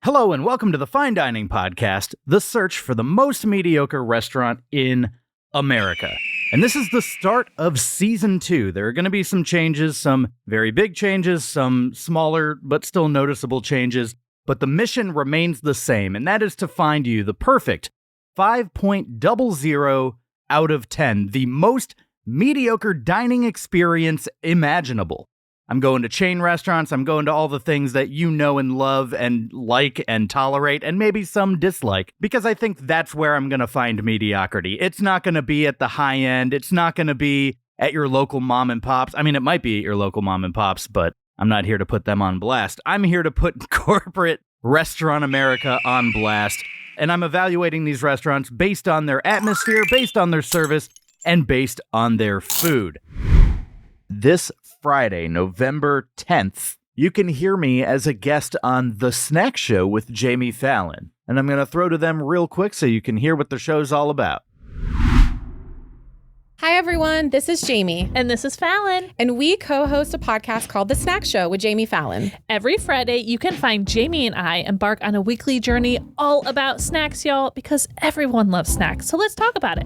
Hello and welcome to the Fine Dining Podcast, the search for the most mediocre restaurant in America. And this is the start of Season 2. There are going to be some changes, some very big changes, some smaller but still noticeable changes. But the mission remains the same, and that is to find you the perfect 5.00 out of 10, the most mediocre dining experience imaginable. I'm going to chain restaurants, I'm going to all the things that you know and love and like and tolerate, and maybe some dislike, because I think that's where I'm going to find mediocrity. It's not going to be at the high end, it's not going to be at your local mom and pops. I mean, it might be at your local mom and pops, but I'm not here to put them on blast. I'm here to put corporate restaurant America on blast, and I'm evaluating these restaurants based on their atmosphere, based on their service, and based on their food. This Friday, November 10th, you can hear me as a guest on The Snack Show with Jamie Fallon. And I'm going to throw to them real quick so you can hear what the show's all about. Hi, everyone. This is Jamie. And this is Fallon. And we co-host a podcast called The Snack Show with Jamie Fallon. Every Friday, you can find Jamie and I embark on a weekly journey all about snacks, y'all, because everyone loves snacks. So let's talk about it.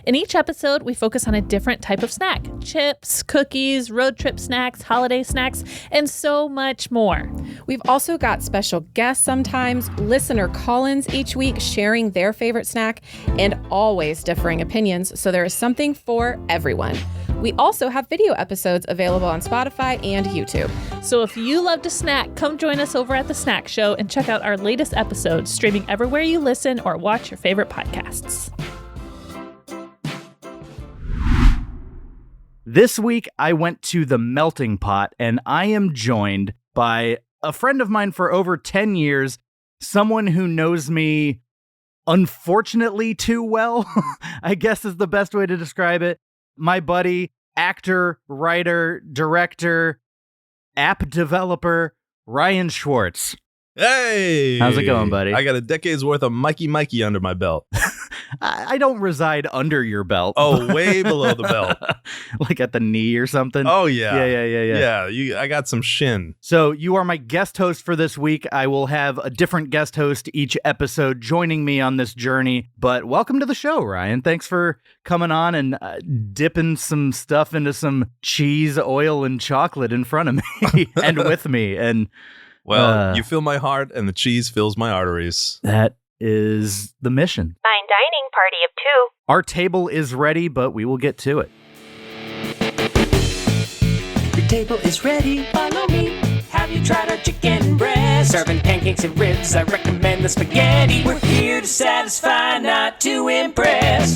In each episode, we focus on a different type of snack. Chips, cookies, road trip snacks, holiday snacks, and so much more. We've also got special guests sometimes, listener call-ins each week sharing their favorite snack, and always differing opinions. So there is something for everyone. We also have video episodes available on Spotify and YouTube. So if you love to snack, come join us over at The Snack Show and check out our latest episodes, streaming everywhere you listen or watch your favorite podcasts. This week, I went to the Melting Pot, and I am joined by a friend of mine for over 10 years, someone who knows me unfortunately too well, I guess is the best way to describe it. My buddy, actor, writer, director, app developer, Rhyan Schwartz. Hey! How's it going, buddy? I got a decade's worth of Mikey under my belt. I don't reside under your belt. Oh, way below the belt. Like at the knee or something? Oh, yeah. Yeah. I got some shin. So you are my guest host for this week. I will have a different guest host each episode joining me on this journey. But welcome to the show, Ryan. Thanks for coming on and dipping some stuff into some cheese, oil, and chocolate in front of me and with me. And well, you fill my heart and the cheese fills my arteries. That is the mission. Fine dining party of two. Our table is ready, but we will get to it. Your table is ready, follow me. Have you tried our chicken breast? Serving pancakes and ribs, I recommend the spaghetti. We're here to satisfy, not to impress.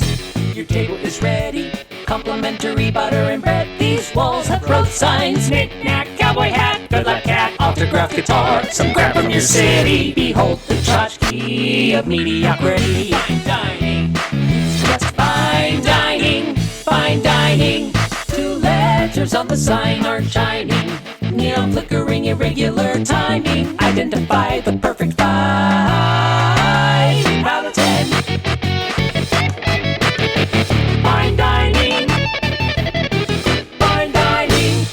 Your table is ready, complimentary butter and bread. These walls have road signs, knick-knack, cowboy hat, good luck cat, autograph guitar, some crap from your city. Behold the tchotchke of mediocrity. Fine dining, just fine dining, fine dining. Two letters on the sign are shining, neon flickering, irregular timing. Identify the perfect 5 out of 10. Fine dining, fine dining.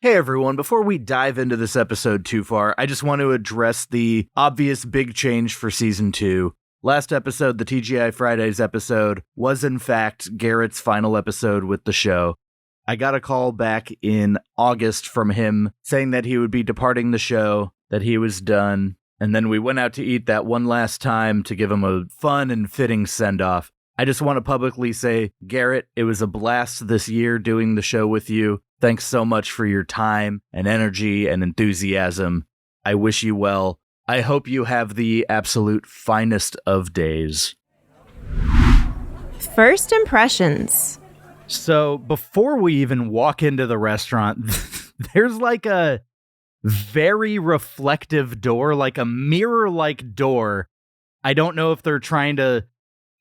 Hey everyone, before we dive into this episode too far, I just want to address the obvious big change for Season 2. Last episode, the TGI Fridays episode, was in fact Garrett's final episode with the show. I got a call back in August from him saying that he would be departing the show, that he was done, and then we went out to eat that one last time to give him a fun and fitting send-off. I just want to publicly say, Garrett, it was a blast this year doing the show with you. Thanks so much for your time and energy and enthusiasm. I wish you well. I hope you have the absolute finest of days. First impressions. So before we even walk into the restaurant, there's like a very reflective door, like a mirror-like door. I don't know if they're trying to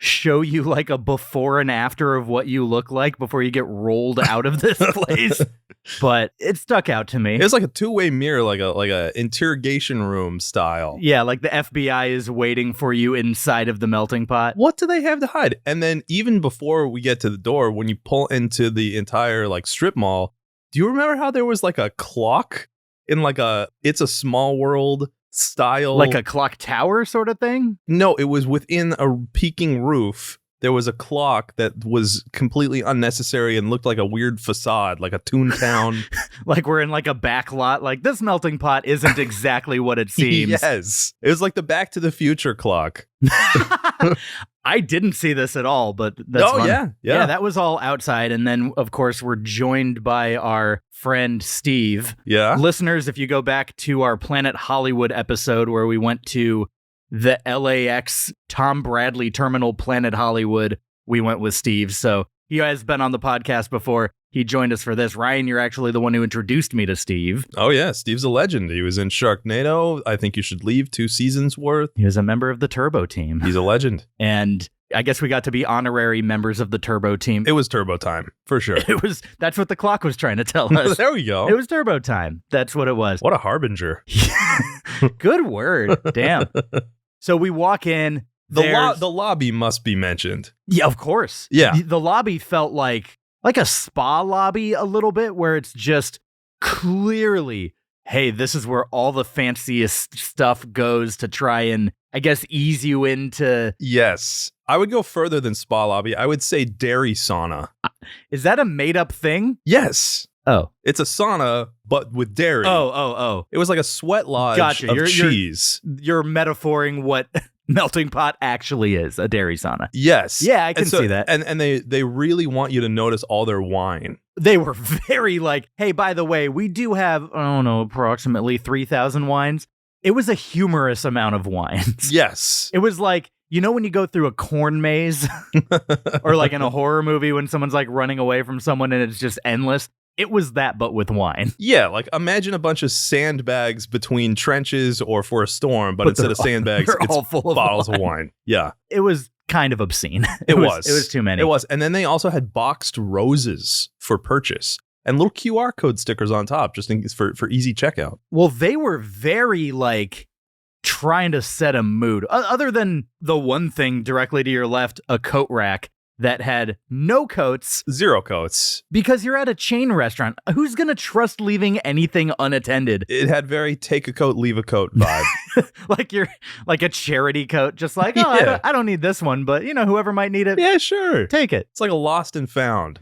show you like a before and after of what you look like before you get rolled out of this place, but it stuck out to me. It's like a two-way mirror, like a interrogation room style. Yeah, like the FBI is waiting for you inside of the melting pot. What do they have to hide? And then even before we get to the door, when you pull into the entire like strip mall, do you remember how there was like a clock in like It's a Small World style. Like a clock tower sort of thing? No, it was within a peaking roof. There was a clock that was completely unnecessary and looked like a weird facade, like a Toontown. Like we're in like a back lot. Like this melting pot isn't exactly what it seems. Yes. It was like the Back to the Future clock. I didn't see this at all, but that's funny. Yeah. That was all outside. And then, of course, we're joined by our friend Steve. Yeah. Listeners, if you go back to our Planet Hollywood episode where we went to the LAX Tom Bradley Terminal Planet Hollywood, we went with Steve. So he has been on the podcast before. He joined us for this. Ryan, you're actually the one who introduced me to Steve. Oh, yeah. Steve's a legend. He was in Sharknado. I Think You Should Leave 2 seasons worth. He was a member of the Turbo team. He's a legend. And I guess we got to be honorary members of the Turbo team. It was Turbo time, for sure. That's what the clock was trying to tell us. There we go. It was Turbo time. That's what it was. What a harbinger. Good word. Damn. So we walk in. The lobby must be mentioned. Yeah, of course. Yeah. The lobby felt like a spa lobby a little bit, where it's just clearly, hey, this is where all the fanciest stuff goes to try and, I guess, ease you into. Yes. I would go further than spa lobby. I would say dairy sauna. Is that a made up thing? Yes. Oh. It's a sauna, but with dairy. Oh. It was like a sweat lodge of cheese. You're metaphoring what melting pot actually is, a dairy sauna. Yes. Yeah, I can see that. And they really want you to notice all their wine. They were very like, hey, by the way, we do have, I don't know, approximately 3,000 wines. It was a humorous amount of wines. Yes. It was like, you know when you go through a corn maze? Or like in a horror movie when someone's like running away from someone and it's just endless? It was that, but with wine. Yeah, like imagine a bunch of sandbags between trenches or for a storm, but instead of sandbags, it's all full of bottles wine. of wine. Yeah. It was kind of obscene. It was. It was too many. It was. And then they also had boxed roses for purchase and little QR code stickers on top just for easy checkout. Well, they were very like trying to set a mood. Other than the one thing directly to your left, a coat rack that had no coats. 0 coats. Because you're at a chain restaurant. Who's going to trust leaving anything unattended? It had very take a coat, leave a coat vibe. Like you're like a charity coat, just like, oh, Yeah. I don't need this one, but whoever might need it, Yeah, sure. take it. It's like a lost and found.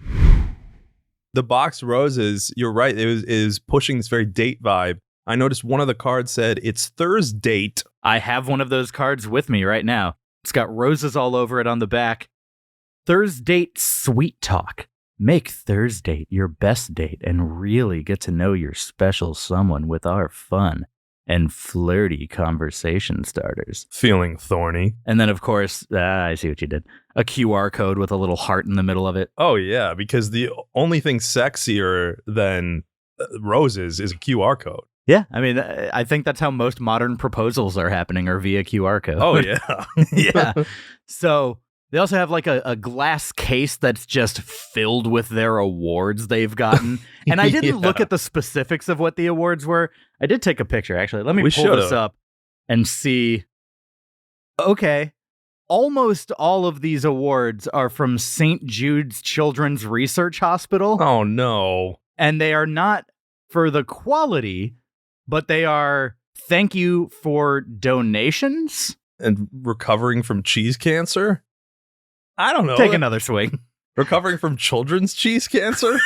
The boxed roses, you're right, is pushing this very date vibe. I noticed one of the cards said, it's Thursday. I have one of those cards with me right now. It's got roses all over it on the back. Thursday Sweet Talk. Make Thursday your best date and really get to know your special someone with our fun and flirty conversation starters. Feeling thorny. And then, of course, I see what you did. A QR code with a little heart in the middle of it. Oh, yeah, because the only thing sexier than roses is a QR code. Yeah, I mean, I think that's how most modern proposals are happening, are via QR code. Oh, yeah. Yeah. So they also have like a glass case that's just filled with their awards they've gotten. And I didn't look at the specifics of what the awards were. I did take a picture, actually. Let me pull this up and see. Okay. Almost all of these awards are from St. Jude's Children's Research Hospital. Oh, no. And they are not for the quality, but they are thank you for donations. And recovering from cheese cancer? I don't know. Take another swing. Recovering from children's cheese cancer?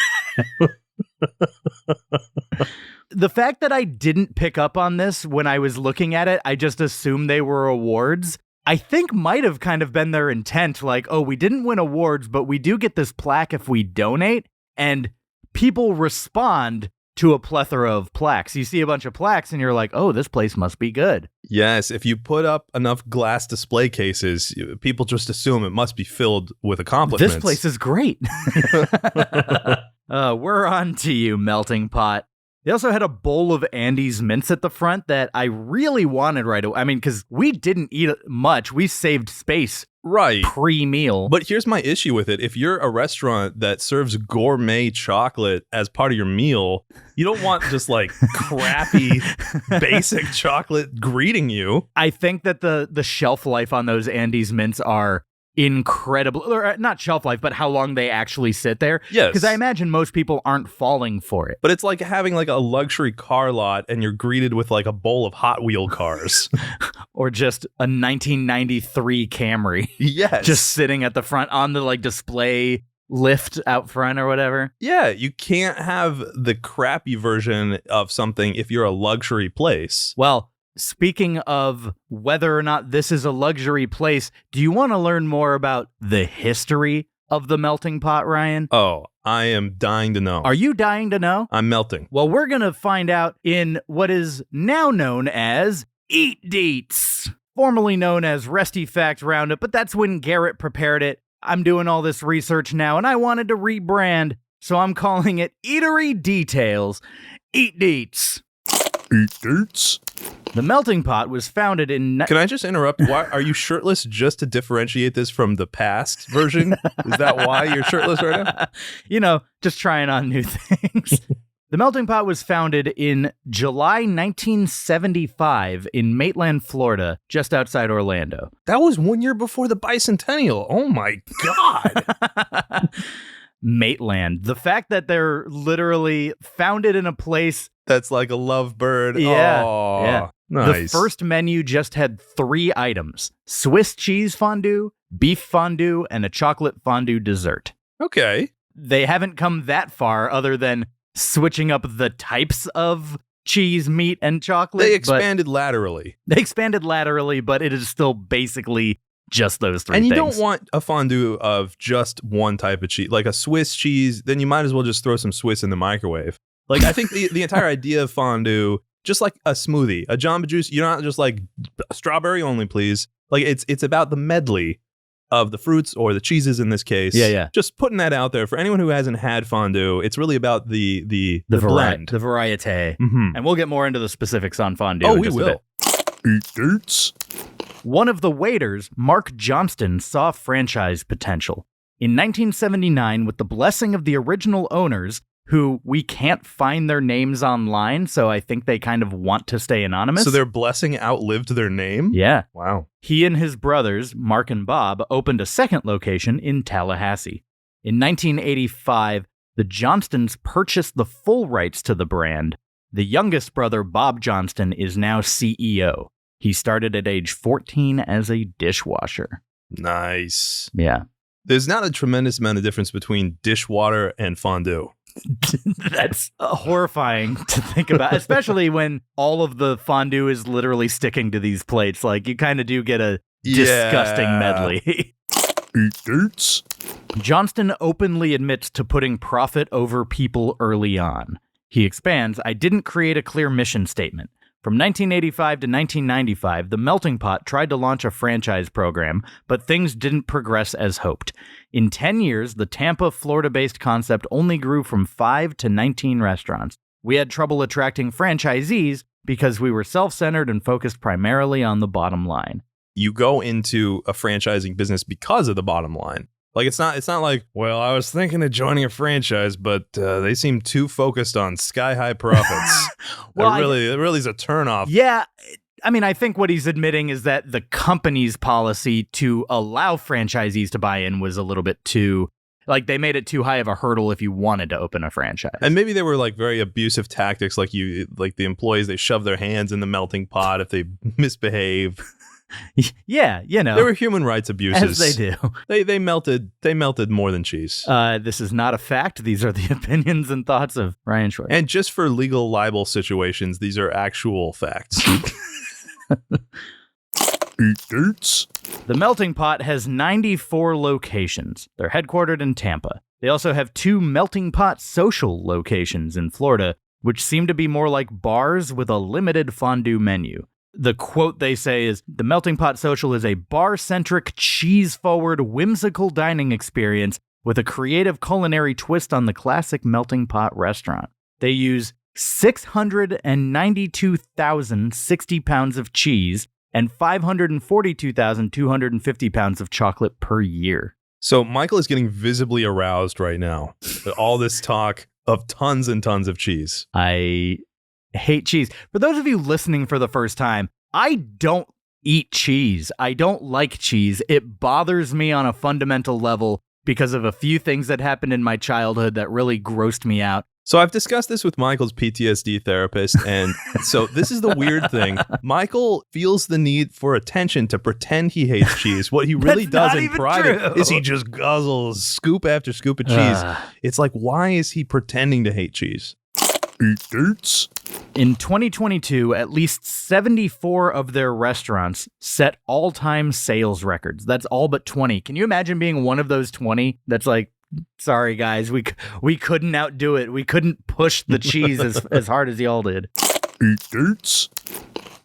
The fact that I didn't pick up on this when I was looking at it, I just assumed they were awards, I think might have kind of been their intent. Like, oh, we didn't win awards, but we do get this plaque if we donate. And people respond to a plethora of plaques. You see a bunch of plaques and you're like, oh, this place must be good. Yes, if you put up enough glass display cases, people just assume it must be filled with accomplishments. This place is great. We're on to you, melting pot. They also had a bowl of Andy's mints at the front that I really wanted right away. I mean, because we didn't eat much. We saved space right pre-meal. But here's my issue with it. If you're a restaurant that serves gourmet chocolate as part of your meal, you don't want just like crappy basic chocolate greeting you. I think that the shelf life on those Andy's mints are incredible, or not shelf life, but how long they actually sit there. Yes. Because I imagine most people aren't falling for it. But it's like having like a luxury car lot and you're greeted with like a bowl of Hot Wheel cars. Or just a 1993 Camry. Yes. Just sitting at the front on the like display lift out front or whatever. Yeah, you can't have the crappy version of something if you're a luxury place. Well, speaking of whether or not this is a luxury place, do you want to learn more about the history of the melting pot, Ryan? Oh, I am dying to know. Are you dying to know? I'm melting. Well, we're going to find out in what is now known as Eat Deets, formerly known as Resty Fact Round-Up, but that's when Garrett prepared it. I'm doing all this research now, and I wanted to rebrand, so I'm calling it Eatery Details. Eat Deets. Eat Deets. The melting pot was founded in... Can I just interrupt? Why are you shirtless just to differentiate this from the past version? Is that why you're shirtless right now? You know, just trying on new things. The melting pot was founded in July 1975 in Maitland, Florida, just outside Orlando. That was 1 year before the bicentennial. Oh my God. Maitland. The fact that they're literally founded in a place... That's like a lovebird. Yeah. Oh, yeah. Nice. The first menu just had 3 items: Swiss cheese fondue, beef fondue, and a chocolate fondue dessert. Okay. They haven't come that far other than switching up the types of cheese, meat, and chocolate. They expanded laterally. They expanded laterally, but it is still basically just those 3 things. And you things. don't want a fondue of just one type of cheese. Like a Swiss cheese, then you might as well just throw some Swiss in the microwave. Like, I think the entire idea of fondue, just like a smoothie, a Jamba Juice, you're not just like strawberry only, please. Like, it's about the medley of the fruits or the cheeses in this case. Yeah. Just putting that out there for anyone who hasn't had fondue. It's really about the blend. The variete. Mm-hmm. And we'll get more into the specifics on fondue. Oh, in we just a will. bit. Eat Deets. One of the waiters, Mark Johnston, saw franchise potential. In 1979, with the blessing of the original owners, who we can't find their names online, so I think they kind of want to stay anonymous. So their blessing outlived their name? Yeah. Wow. He and his brothers, Mark and Bob, opened a second location in Tallahassee. In 1985, the Johnstons purchased the full rights to the brand. The youngest brother, Bob Johnston, is now CEO. He started at age 14 as a dishwasher. Nice. Yeah. There's not a tremendous amount of difference between dishwater and fondue. That's horrifying to think about, especially when all of the fondue is literally sticking to these plates. Like, you kind of do get a disgusting medley. Eat Deets. Johnston openly admits to putting profit over people early on. He expands, "I didn't create a clear mission statement. From 1985 to 1995, the Melting Pot tried to launch a franchise program, but things didn't progress as hoped. In 10 years, the Tampa, Florida-based concept only grew from 5 to 19 restaurants. We had trouble attracting franchisees because we were self-centered and focused primarily on the bottom line." You go into a franchising business because of the bottom line. Like, it's not like, well, I was thinking of joining a franchise, but they seem too focused on sky-high profits. Well, it really is a turnoff. Yeah, I mean, I think what he's admitting is that the company's policy to allow franchisees to buy in was a little bit too, like, they made it too high of a hurdle if you wanted to open a franchise. And maybe there were like very abusive tactics, like the employees, they shove their hands in the melting pot if they misbehave. Yeah, you know. There were human rights abuses. As they do. They melted more than cheese. This is not a fact. These are the opinions and thoughts of Rhyan Schwartz. And just for legal libel situations, these are actual facts. Eat Deets. The Melting Pot has 94 locations. They're headquartered in Tampa. They also have 2 Melting Pot social locations in Florida, which seem to be more like bars with a limited fondue menu. The quote they say is, "The Melting Pot Social is a bar-centric, cheese-forward, whimsical dining experience with a creative culinary twist on the classic Melting Pot restaurant. They use 692,060 pounds of cheese and 542,250 pounds of chocolate per year." So Michael is getting visibly aroused right now. All this talk of tons and tons of cheese. I hate cheese. For those of you listening for the first time, I don't eat cheese. I don't like cheese. It bothers me on a fundamental level because of a few things that happened in my childhood that really grossed me out. So I've discussed this with Michael's PTSD therapist, and so this is the weird thing. Michael feels the need for attention to pretend he hates cheese. What he really does in private is he just guzzles scoop after scoop of cheese. It's like, why is he pretending to hate cheese? Eat Deets. In 2022, at least 74 of their restaurants set all-time sales records. That's all but 20. Can you imagine being one of those 20 that's like, sorry, guys, we couldn't outdo it. We couldn't push the cheese as hard as y'all did. Eat Deets.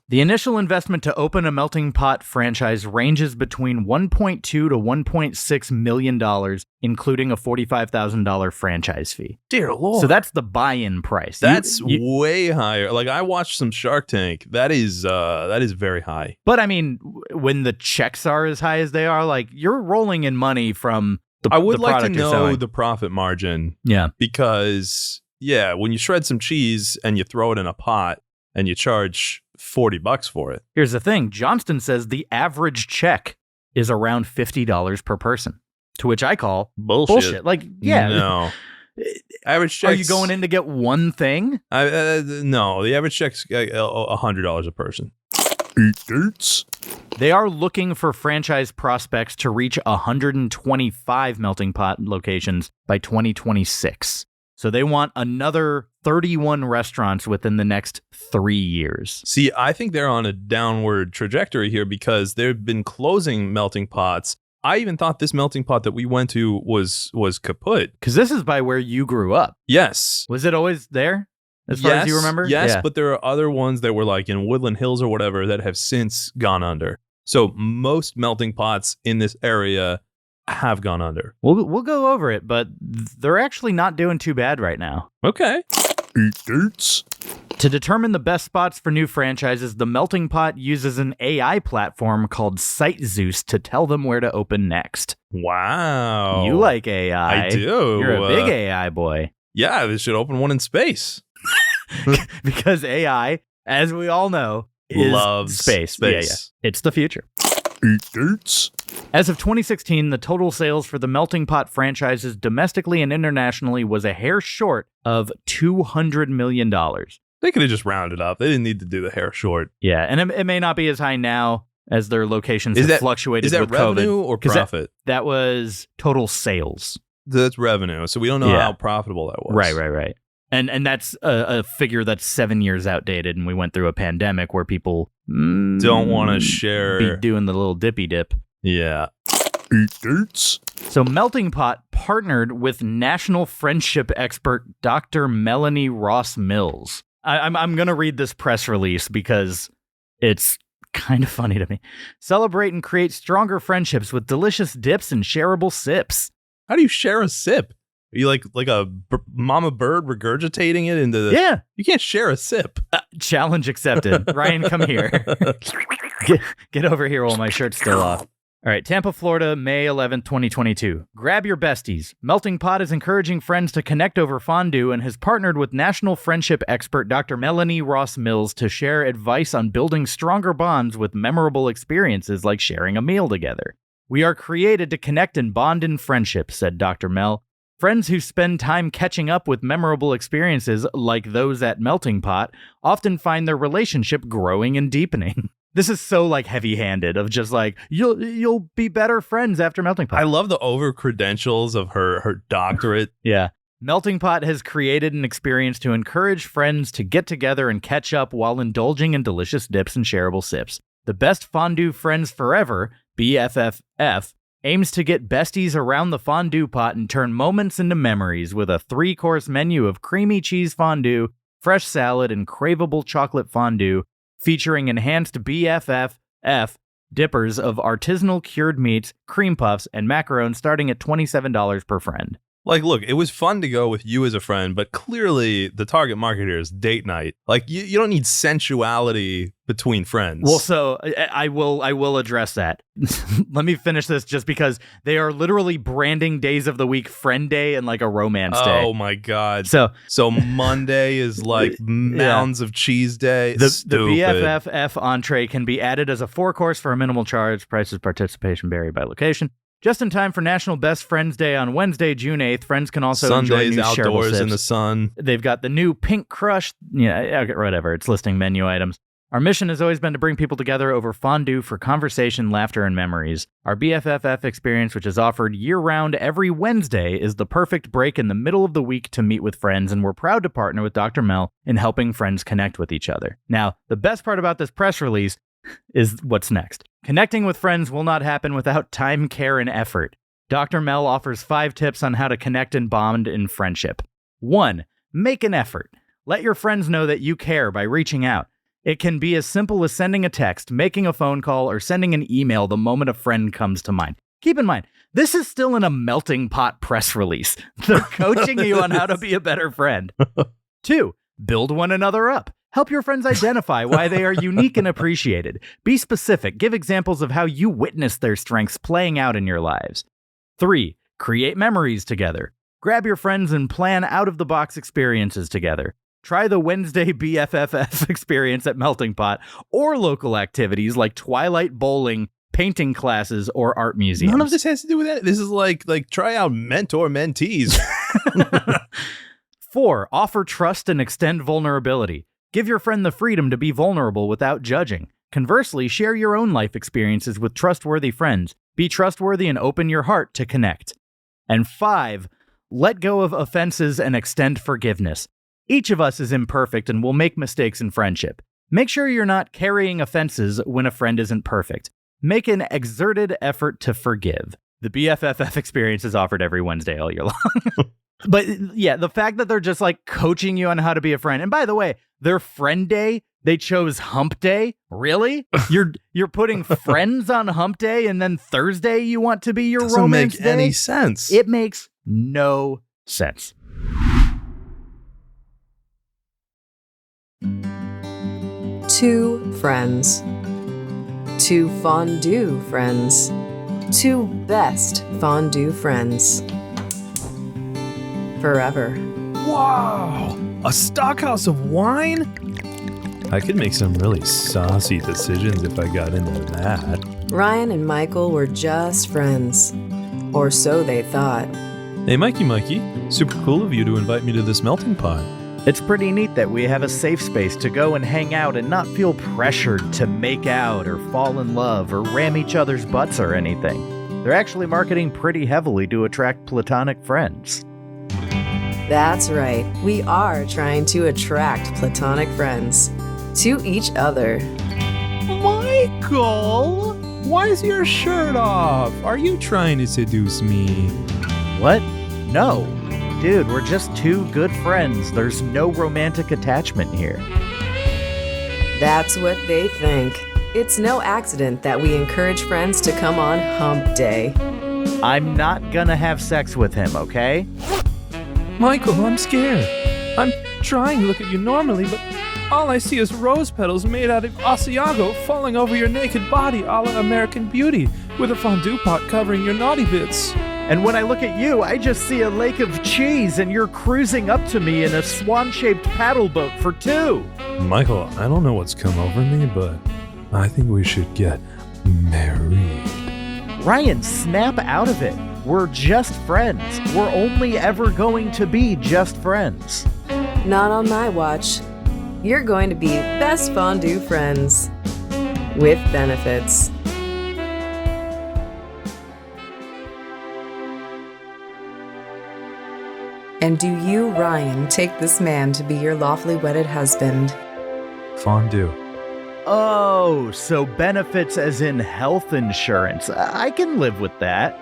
The initial investment to open a melting pot franchise ranges between $1.2 to $1.6 million, including a $45,000 franchise fee. Dear Lord. So that's the buy-in price. That's way higher. Like, I watched some Shark Tank. That is very high. But I mean, when the checks are as high as they are, like, you're rolling in money from I would the like to product you're know selling. the profit margin. Yeah. Because, yeah, when you shred some cheese and you throw it in a pot and you charge $40 for it. Here's the thing. Johnston says the average check is around $50 per person, to which I call bullshit. Like, yeah. No. Average check. Are you going in to get one thing? No, the average check's $100 a person. Eat Deets. They are looking for franchise prospects to reach 125 melting pot locations by 2026. So they want another 31 restaurants within the next 3 years. See, I think they're on a downward trajectory here because they've been closing melting pots. I even thought this melting pot that we went to was kaput. Because this is by where you grew up. Yes. Was it always there? As far as you remember? Yes, Yeah. but there are other ones that were like in Woodland Hills or whatever that have since gone under. So most melting pots in this area have gone under. We'll go over it, but they're actually not doing too bad right now. Okay. Eat Deets. To determine the best spots for new franchises, the Melting Pot uses an AI platform called SiteZeus to tell them where to open next. Wow. You like AI. I do. You're a big AI boy. Yeah, they should open one in space. Because AI, as we all know, loves space. Yeah. It's the future. Eat Deets. As of 2016, the total sales for the Melting Pot franchises domestically and internationally was a hair short of $200 million. They could have just rounded up. They didn't need to do the hair short. Yeah, and it may not be as high now as their locations have fluctuated with COVID. Is that revenue or profit? That was total sales. That's revenue, so we don't know how profitable that was. Right. And that's a figure that's 7 years outdated, and we went through a pandemic where people don't want to share. Be doing the little dippy dip. Yeah. Eat Deets. So Melting Pot partnered with national friendship expert Dr. Melanie Ross Mills. I'm going to read this press release because it's kind of funny to me. Celebrate and create stronger friendships with delicious dips and shareable sips. How do you share a sip? Are you like a mama bird regurgitating it into the... Yeah. You can't share a sip. Challenge accepted. Ryan, come here. Get over here while my shirt's still off. All right, Tampa, Florida, May 11th, 2022. Grab your besties. Melting Pot is encouraging friends to connect over fondue and has partnered with national friendship expert Dr. Melanie Ross Mills to share advice on building stronger bonds with memorable experiences like sharing a meal together. We are created to connect and bond in friendship, said Dr. Mel. Friends who spend time catching up with memorable experiences like those at Melting Pot often find their relationship growing and deepening. This is so like heavy-handed of just like, you'll be better friends after Melting Pot. I love the over-credentials of her doctorate. Yeah. Melting Pot has created an experience to encourage friends to get together and catch up while indulging in delicious dips and shareable sips. The Best Fondue Friends Forever, BFFF, aims to get besties around the fondue pot and turn moments into memories with a 3-course menu of creamy cheese fondue, fresh salad, and craveable chocolate fondue, featuring enhanced BFFF dippers of artisanal cured meats, cream puffs, and macarons starting at $27 per friend. Like, look, it was fun to go with you as a friend, but clearly the target market here is date night. Like, you don't need sensuality between friends. Well, so I will address that. Let me finish this just because they are literally branding days of the week friend day and like a romance day. Oh my God. So Monday is like mounds of cheese day. The Stupid. BFFF entree can be added as a 4-course for a minimal charge. Prices, participation vary by location. Just in time for National Best Friends Day on Wednesday, June 8th. Friends can also enjoy Sundays new outdoors shareable in the sips. sun. They've got the new Pink Crush. Yeah, whatever. It's listing menu items. Our mission has always been to bring people together over fondue for conversation, laughter, and memories. Our BFFF experience, which is offered year-round every Wednesday, is the perfect break in the middle of the week to meet with friends, and we're proud to partner with Dr. Mel in helping friends connect with each other. Now, the best part about this press release is what's next. Connecting with friends will not happen without time, care, and effort. Dr. Mel offers 5 tips on how to connect and bond in friendship. 1. Make an effort. Let your friends know that you care by reaching out. It can be as simple as sending a text, making a phone call, or sending an email the moment a friend comes to mind. Keep in mind, this is still in a melting pot press release. They're coaching you on how to be a better friend. 2. Build one another up. Help your friends identify why they are unique and appreciated. Be specific. Give examples of how you witnessed their strengths playing out in your lives. 3. Create memories together. Grab your friends and plan out-of-the-box experiences together. Try the Wednesday BFFF experience at Melting Pot or local activities like Twilight Bowling, painting classes, or art museums. None of this has to do with that. This is like try out mentor-mentees. 4. Offer trust and extend vulnerability. Give your friend the freedom to be vulnerable without judging. Conversely, share your own life experiences with trustworthy friends. Be trustworthy and open your heart to connect. And 5. Let go of offenses and extend forgiveness. Each of us is imperfect and will make mistakes in friendship. Make sure you're not carrying offenses when a friend isn't perfect. Make an exerted effort to forgive. The BFFF experience is offered every Wednesday all year long. But yeah, the fact that they're just like coaching you on how to be a friend. And by the way, their friend day, they chose hump day. Really? You're putting friends on hump day and then Thursday you want to be your Doesn't romance make day? any sense. It makes no sense. Two friends. Two fondue friends. Two best fondue friends. Forever. Wow! A stockhouse of wine? I could make some really saucy decisions if I got into that. Ryan and Michael were just friends. Or so they thought. Hey, Mikey, super cool of you to invite me to this melting pot. It's pretty neat that we have a safe space to go and hang out and not feel pressured to make out or fall in love or ram each other's butts or anything. They're actually marketing pretty heavily to attract platonic friends. That's right. We are trying to attract platonic friends to each other. Michael! Why is your shirt off? Are you trying to seduce me? What? No. Dude, we're just two good friends. There's no romantic attachment here. That's what they think. It's no accident that we encourage friends to come on hump day. I'm not gonna have sex with him, okay? Michael, I'm scared. I'm trying to look at you normally, but all I see is rose petals made out of Asiago falling over your naked body a la American Beauty, with a fondue pot covering your naughty bits. And when I look at you, I just see a lake of cheese and you're cruising up to me in a swan-shaped paddle boat for two. Michael, I don't know what's come over me, but I think we should get married. Ryan, snap out of it. We're just friends. We're only ever going to be just friends. Not on my watch. You're going to be best fondue friends. With benefits. And do you, Ryan, take this man to be your lawfully wedded husband? Fondue. Oh, so benefits as in health insurance. I can live with that.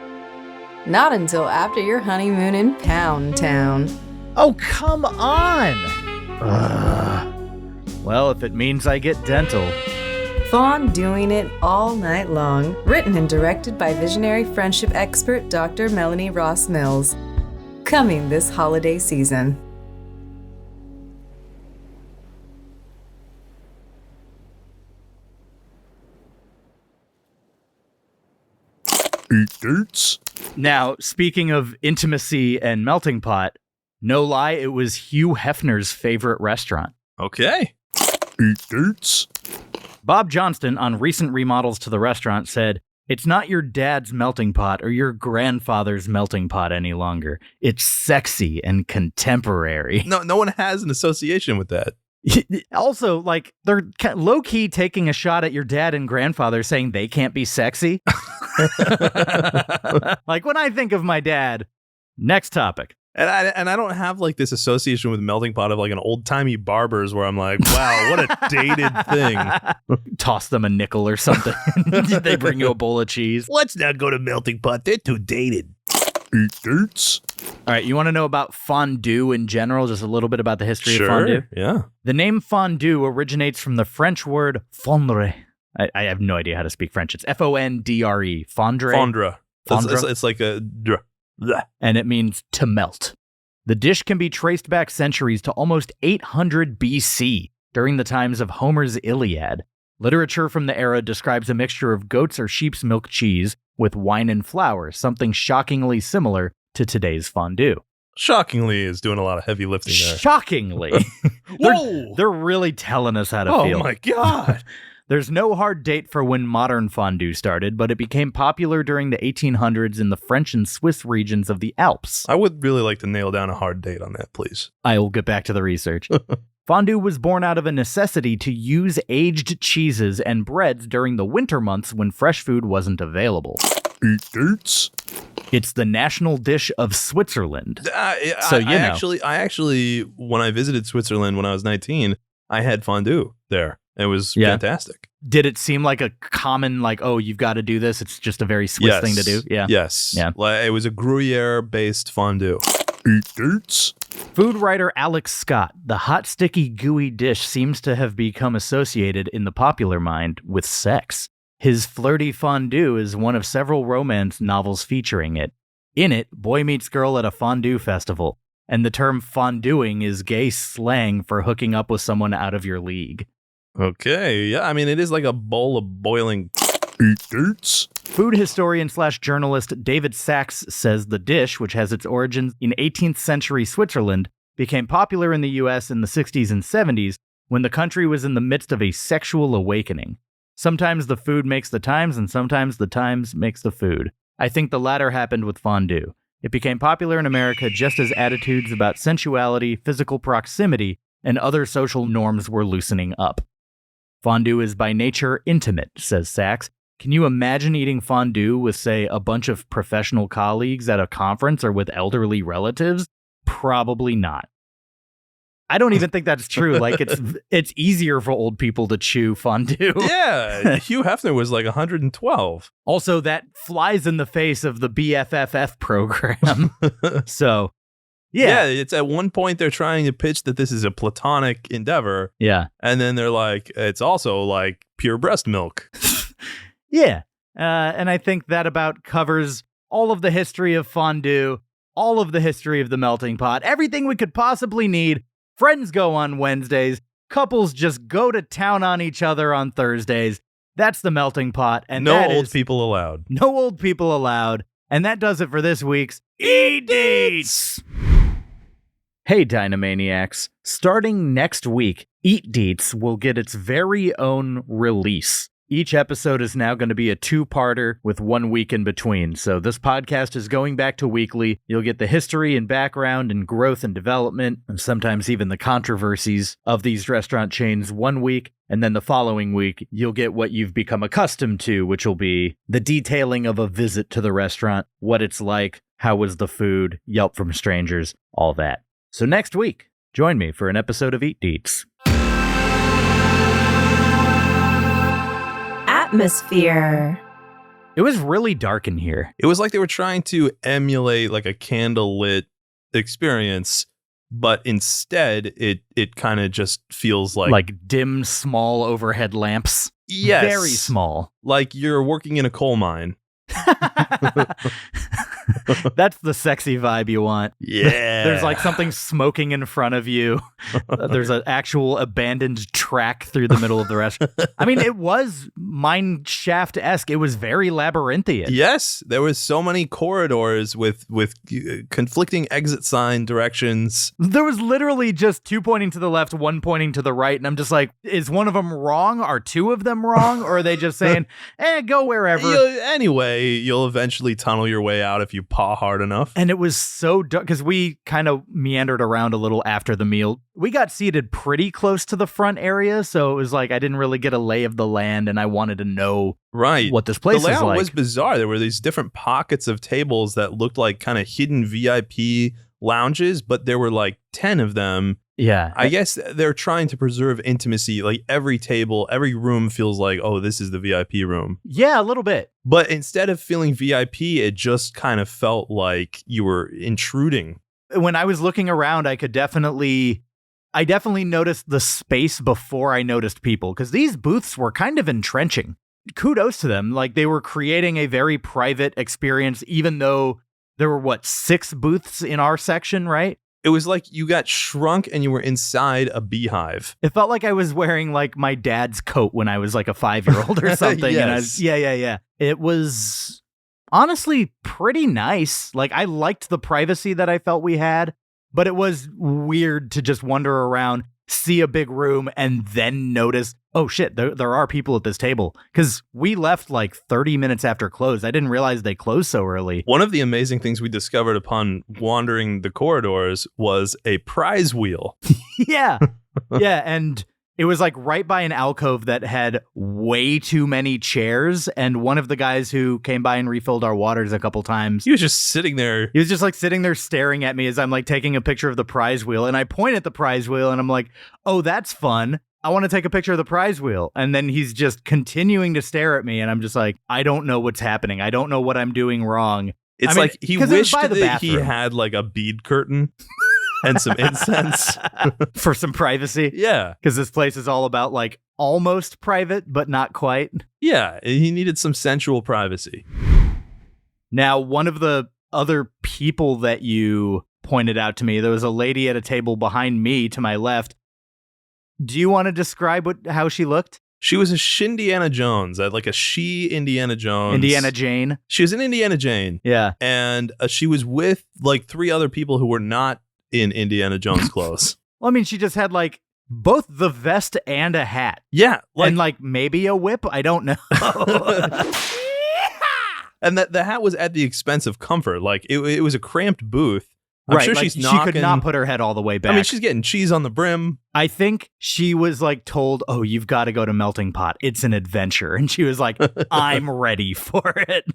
Not until after your honeymoon in Pound Town. Oh, come on! Well, if it means I get dental. Fonduing it all night long. Written and directed by visionary friendship expert Dr. Melanie Ross Mills. coming this holiday season. Eat Deets. Now, speaking of intimacy and melting pot, no lie, it was Hugh Hefner's favorite restaurant. Okay. Eat Deets. Bob Johnston, on recent remodels to the restaurant, said, "It's not your dad's melting pot or your grandfather's melting pot any longer. It's sexy and contemporary." No one has an association with that. Also, like, they're low-key taking a shot at your dad and grandfather saying they can't be sexy. Like, when I think of my dad, next topic. And I don't have like this association with melting pot of like an old-timey barber's where I'm like, wow, what a dated thing. Toss them a nickel or something. They bring you a bowl of cheese. Let's not go to melting pot. They're too dated. Eat Deets. All right, you want to know about fondue in general? Just a little bit about the history of fondue? Yeah. The name fondue originates from the French word fondre. I have no idea how to speak French. It's F-O-N-D-R-E. Fondre. Fondre. Fondre? It's like a... And it means to melt. The dish can be traced back centuries to almost 800 BC, during the times of Homer's Iliad. Literature from the era describes a mixture of goat's or sheep's milk cheese with wine and flour, something shockingly similar to today's fondue. Shockingly is doing a lot of heavy lifting there. Shockingly. Whoa! They're really telling us how to feel. Oh my God. There's no hard date for when modern fondue started, but it became popular during the 1800s in the French and Swiss regions of the Alps. I would really like to nail down a hard date on that, please. I will get back to the research. Fondue was born out of a necessity to use aged cheeses and breads during the winter months when fresh food wasn't available. Eat Deets. It's the national dish of Switzerland. I actually, when I visited Switzerland when I was 19, I had fondue there. It was fantastic. Did it seem like a common, like, oh, you've got to do this? It's just a very Swiss thing to do? Yeah. Yes. Yeah. It was a Gruyere-based fondue. Eat Deets. Food writer Alex Scott, the hot, sticky, gooey dish seems to have become associated in the popular mind with sex. His flirty fondue is one of several romance novels featuring it. In it, boy meets girl at a fondue festival, and the term fonduing is gay slang for hooking up with someone out of your league. Okay, yeah, I mean, it is like a bowl of boiling Eat Deets. Food historian / journalist David Sachs says the dish, which has its origins in 18th century Switzerland, became popular in the US in the 60s and 70s when the country was in the midst of a sexual awakening. Sometimes the food makes the times, and sometimes the times makes the food. I think the latter happened with fondue. It became popular in America just as attitudes about sensuality, physical proximity, and other social norms were loosening up. Fondue is by nature intimate, says Sachs. Can you imagine eating fondue with, say, a bunch of professional colleagues at a conference or with elderly relatives? Probably not. I don't even think that's true. Like, it's easier for old people to chew fondue. Yeah, Hugh Hefner was like 112. Also, that flies in the face of the BFFF program. So, yeah, it's at one point they're trying to pitch that this is a platonic endeavor. Yeah. And then they're like, it's also like pure breast milk. Yeah. And I think that about covers all of the history of fondue, all of the history of the melting pot, everything we could possibly need. Friends go on Wednesdays. Couples just go to town on each other on Thursdays. That's the melting pot. And no old people allowed. No old people allowed. And that does it for this week's Eat Deets. Hey, Dynamaniacs. Starting next week, Eat Deets will get its very own release. Each episode is now going to be a two-parter with 1 week in between. So this podcast is going back to weekly. You'll get the history and background and growth and development, and sometimes even the controversies of these restaurant chains 1 week. And then the following week, you'll get what you've become accustomed to, which will be the detailing of a visit to the restaurant, what it's like, how was the food, Yelp from strangers, all that. So next week, join me for an episode of Eat Deets. Atmosphere. It was really dark in here. It was like they were trying to emulate like a candlelit experience, but instead it kind of just feels like dim, small overhead lamps. Yes. Very small. Like you're working in a coal mine. That's the sexy vibe you want. Yeah. There's like something smoking in front of you. There's an actual abandoned track through the middle of the restaurant. I mean, it was mine shaft-esque. It was very labyrinthian. Yes, there was so many corridors with conflicting exit sign directions. There was literally just 2 pointing to the left, 1 pointing to the right, and I'm just like, is one of them wrong? Are 2 of them wrong? Or are they just saying, go wherever? Anyway, you'll eventually tunnel your way out if you paw hard enough. And it was so dark because we kind of meandered around a little after the meal. We got seated pretty close to the front area, so it was like I didn't really get a lay of the land, and I wanted to know what this place is like. The layout was bizarre. There were these different pockets of tables that looked like kind of hidden VIP lounges, but there were like 10 of them. Yeah. I guess they're trying to preserve intimacy. Like every table, every room feels like, oh, this is the VIP room. Yeah, a little bit. But instead of feeling VIP, it just kind of felt like you were intruding. When I was looking around, I definitely noticed the space before I noticed people, because these booths were kind of entrenching. Kudos to them. Like, they were creating a very private experience, even though there were, 6 booths in our section, right? It was like you got shrunk and you were inside a beehive. It felt like I was wearing like my dad's coat when I was like a 5-year-old or something. Yes. And yeah. It was honestly pretty nice. Like, I liked the privacy that I felt we had, but it was weird to just wander around, see a big room, and then notice, oh shit, there are people at this table. Because we left like 30 minutes after close. I didn't realize they closed so early. One of the amazing things we discovered upon wandering the corridors was a prize wheel. Yeah. Yeah, and it was like right by an alcove that had way too many chairs, and one of the guys who came by and refilled our waters a couple times, he was just sitting there. He was just like sitting there staring at me as I'm like taking a picture of the prize wheel, and I point at the prize wheel and I'm like, oh, that's fun. I want to take a picture of the prize wheel. And then he's just continuing to stare at me, and I'm just like, I don't know what's happening. I don't know what I'm doing wrong. It's like he wished that he had like a bead curtain and some incense for some privacy. Yeah. Because this place is all about like almost private, but not quite. Yeah. He needed some sensual privacy. Now, one of the other people that you pointed out to me, there was a lady at a table behind me to my left. Do you want to describe how she looked? She was a Shindiana Jones, like a Indiana Jones. Indiana Jane. She was an Indiana Jane. Yeah. And she was with like 3 other people who were not in Indiana Jones clothes. Well, I mean, she just had like both the vest and a hat. Yeah. And like maybe a whip. I don't know. And the hat was at the expense of comfort. Like it was a cramped booth. I'm sure like she's knocking. She could not put her head all the way back. I mean, she's getting cheese on the brim. I think she was like told, oh, you've got to go to Melting Pot. It's an adventure. And she was like, I'm ready for it.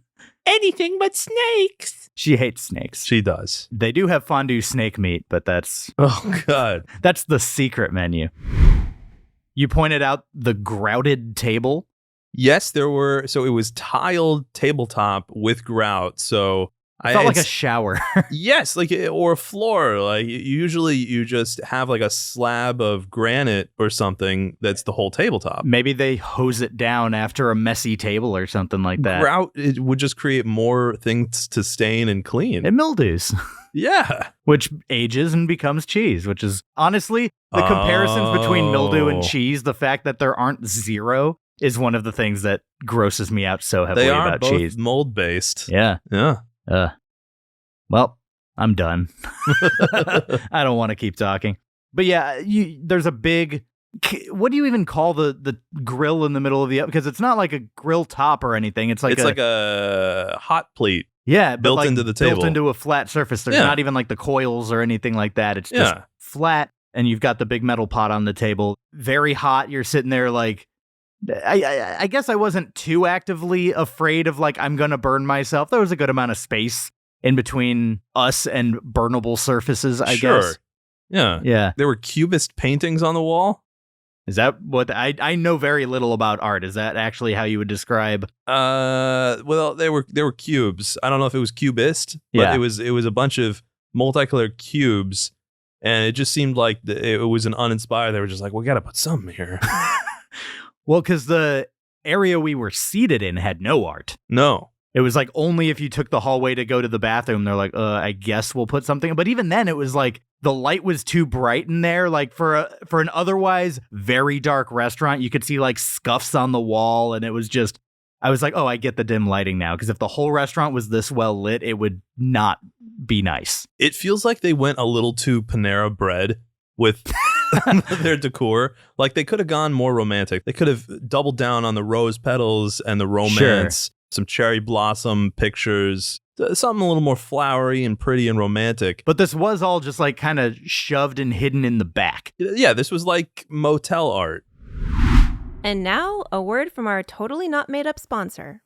Anything but snakes. She hates snakes. She does. They do have fondue snake meat, but that's... Oh, God. That's the secret menu. You pointed out the grouted table. Yes, there were. So it was tiled tabletop with grout. So... It felt like a shower. Yes, like or a floor. Like usually you just have like a slab of granite or something that's the whole tabletop. Maybe they hose it down after a messy table or something like that. Grout, it would just create more things to stain and clean. It mildews. Yeah. Which ages and becomes cheese, which is honestly the comparisons between mildew and cheese, the fact that there aren't 0 is one of the things that grosses me out so heavily about cheese. They are both mold based. Yeah. Yeah. Well, I'm done. I don't want to keep talking. But yeah, there's a big... What do you even call the grill in the middle of the... Because it's not like a grill top or anything. It's like a hot plate. Yeah, built into the table. Built into a flat surface. There's not even like the coils or anything like that. It's just flat, and you've got the big metal pot on the table. Very hot. You're sitting there like... I guess I wasn't too actively afraid of like, I'm going to burn myself. There was a good amount of space in between us and burnable surfaces, I guess. Yeah. Yeah. There were cubist paintings on the wall. Is that what I know very little about art. Is that actually how you would describe? Well, they were cubes. I don't know if it was cubist, but it was a bunch of multicolored cubes, and it just seemed like it was an uninspired. They were just like, we got to put something here. Well, because the area we were seated in had no art. No. It was like only if you took the hallway to go to the bathroom, they're like, I guess we'll put something. But even then, it was like the light was too bright in there. Like for an otherwise very dark restaurant, you could see like scuffs on the wall. And it was just, I was like, oh, I get the dim lighting now. Because if the whole restaurant was this well lit, it would not be nice. It feels like they went a little too Panera Bread with their decor. Like they could have gone more romantic. They could have doubled down on the rose petals and the romance. Sure. Some cherry blossom pictures, something a little more flowery and pretty and romantic. But this was all just like kind of shoved and hidden in the back. Yeah, this was like motel art. And now, a word from our totally not made up sponsor.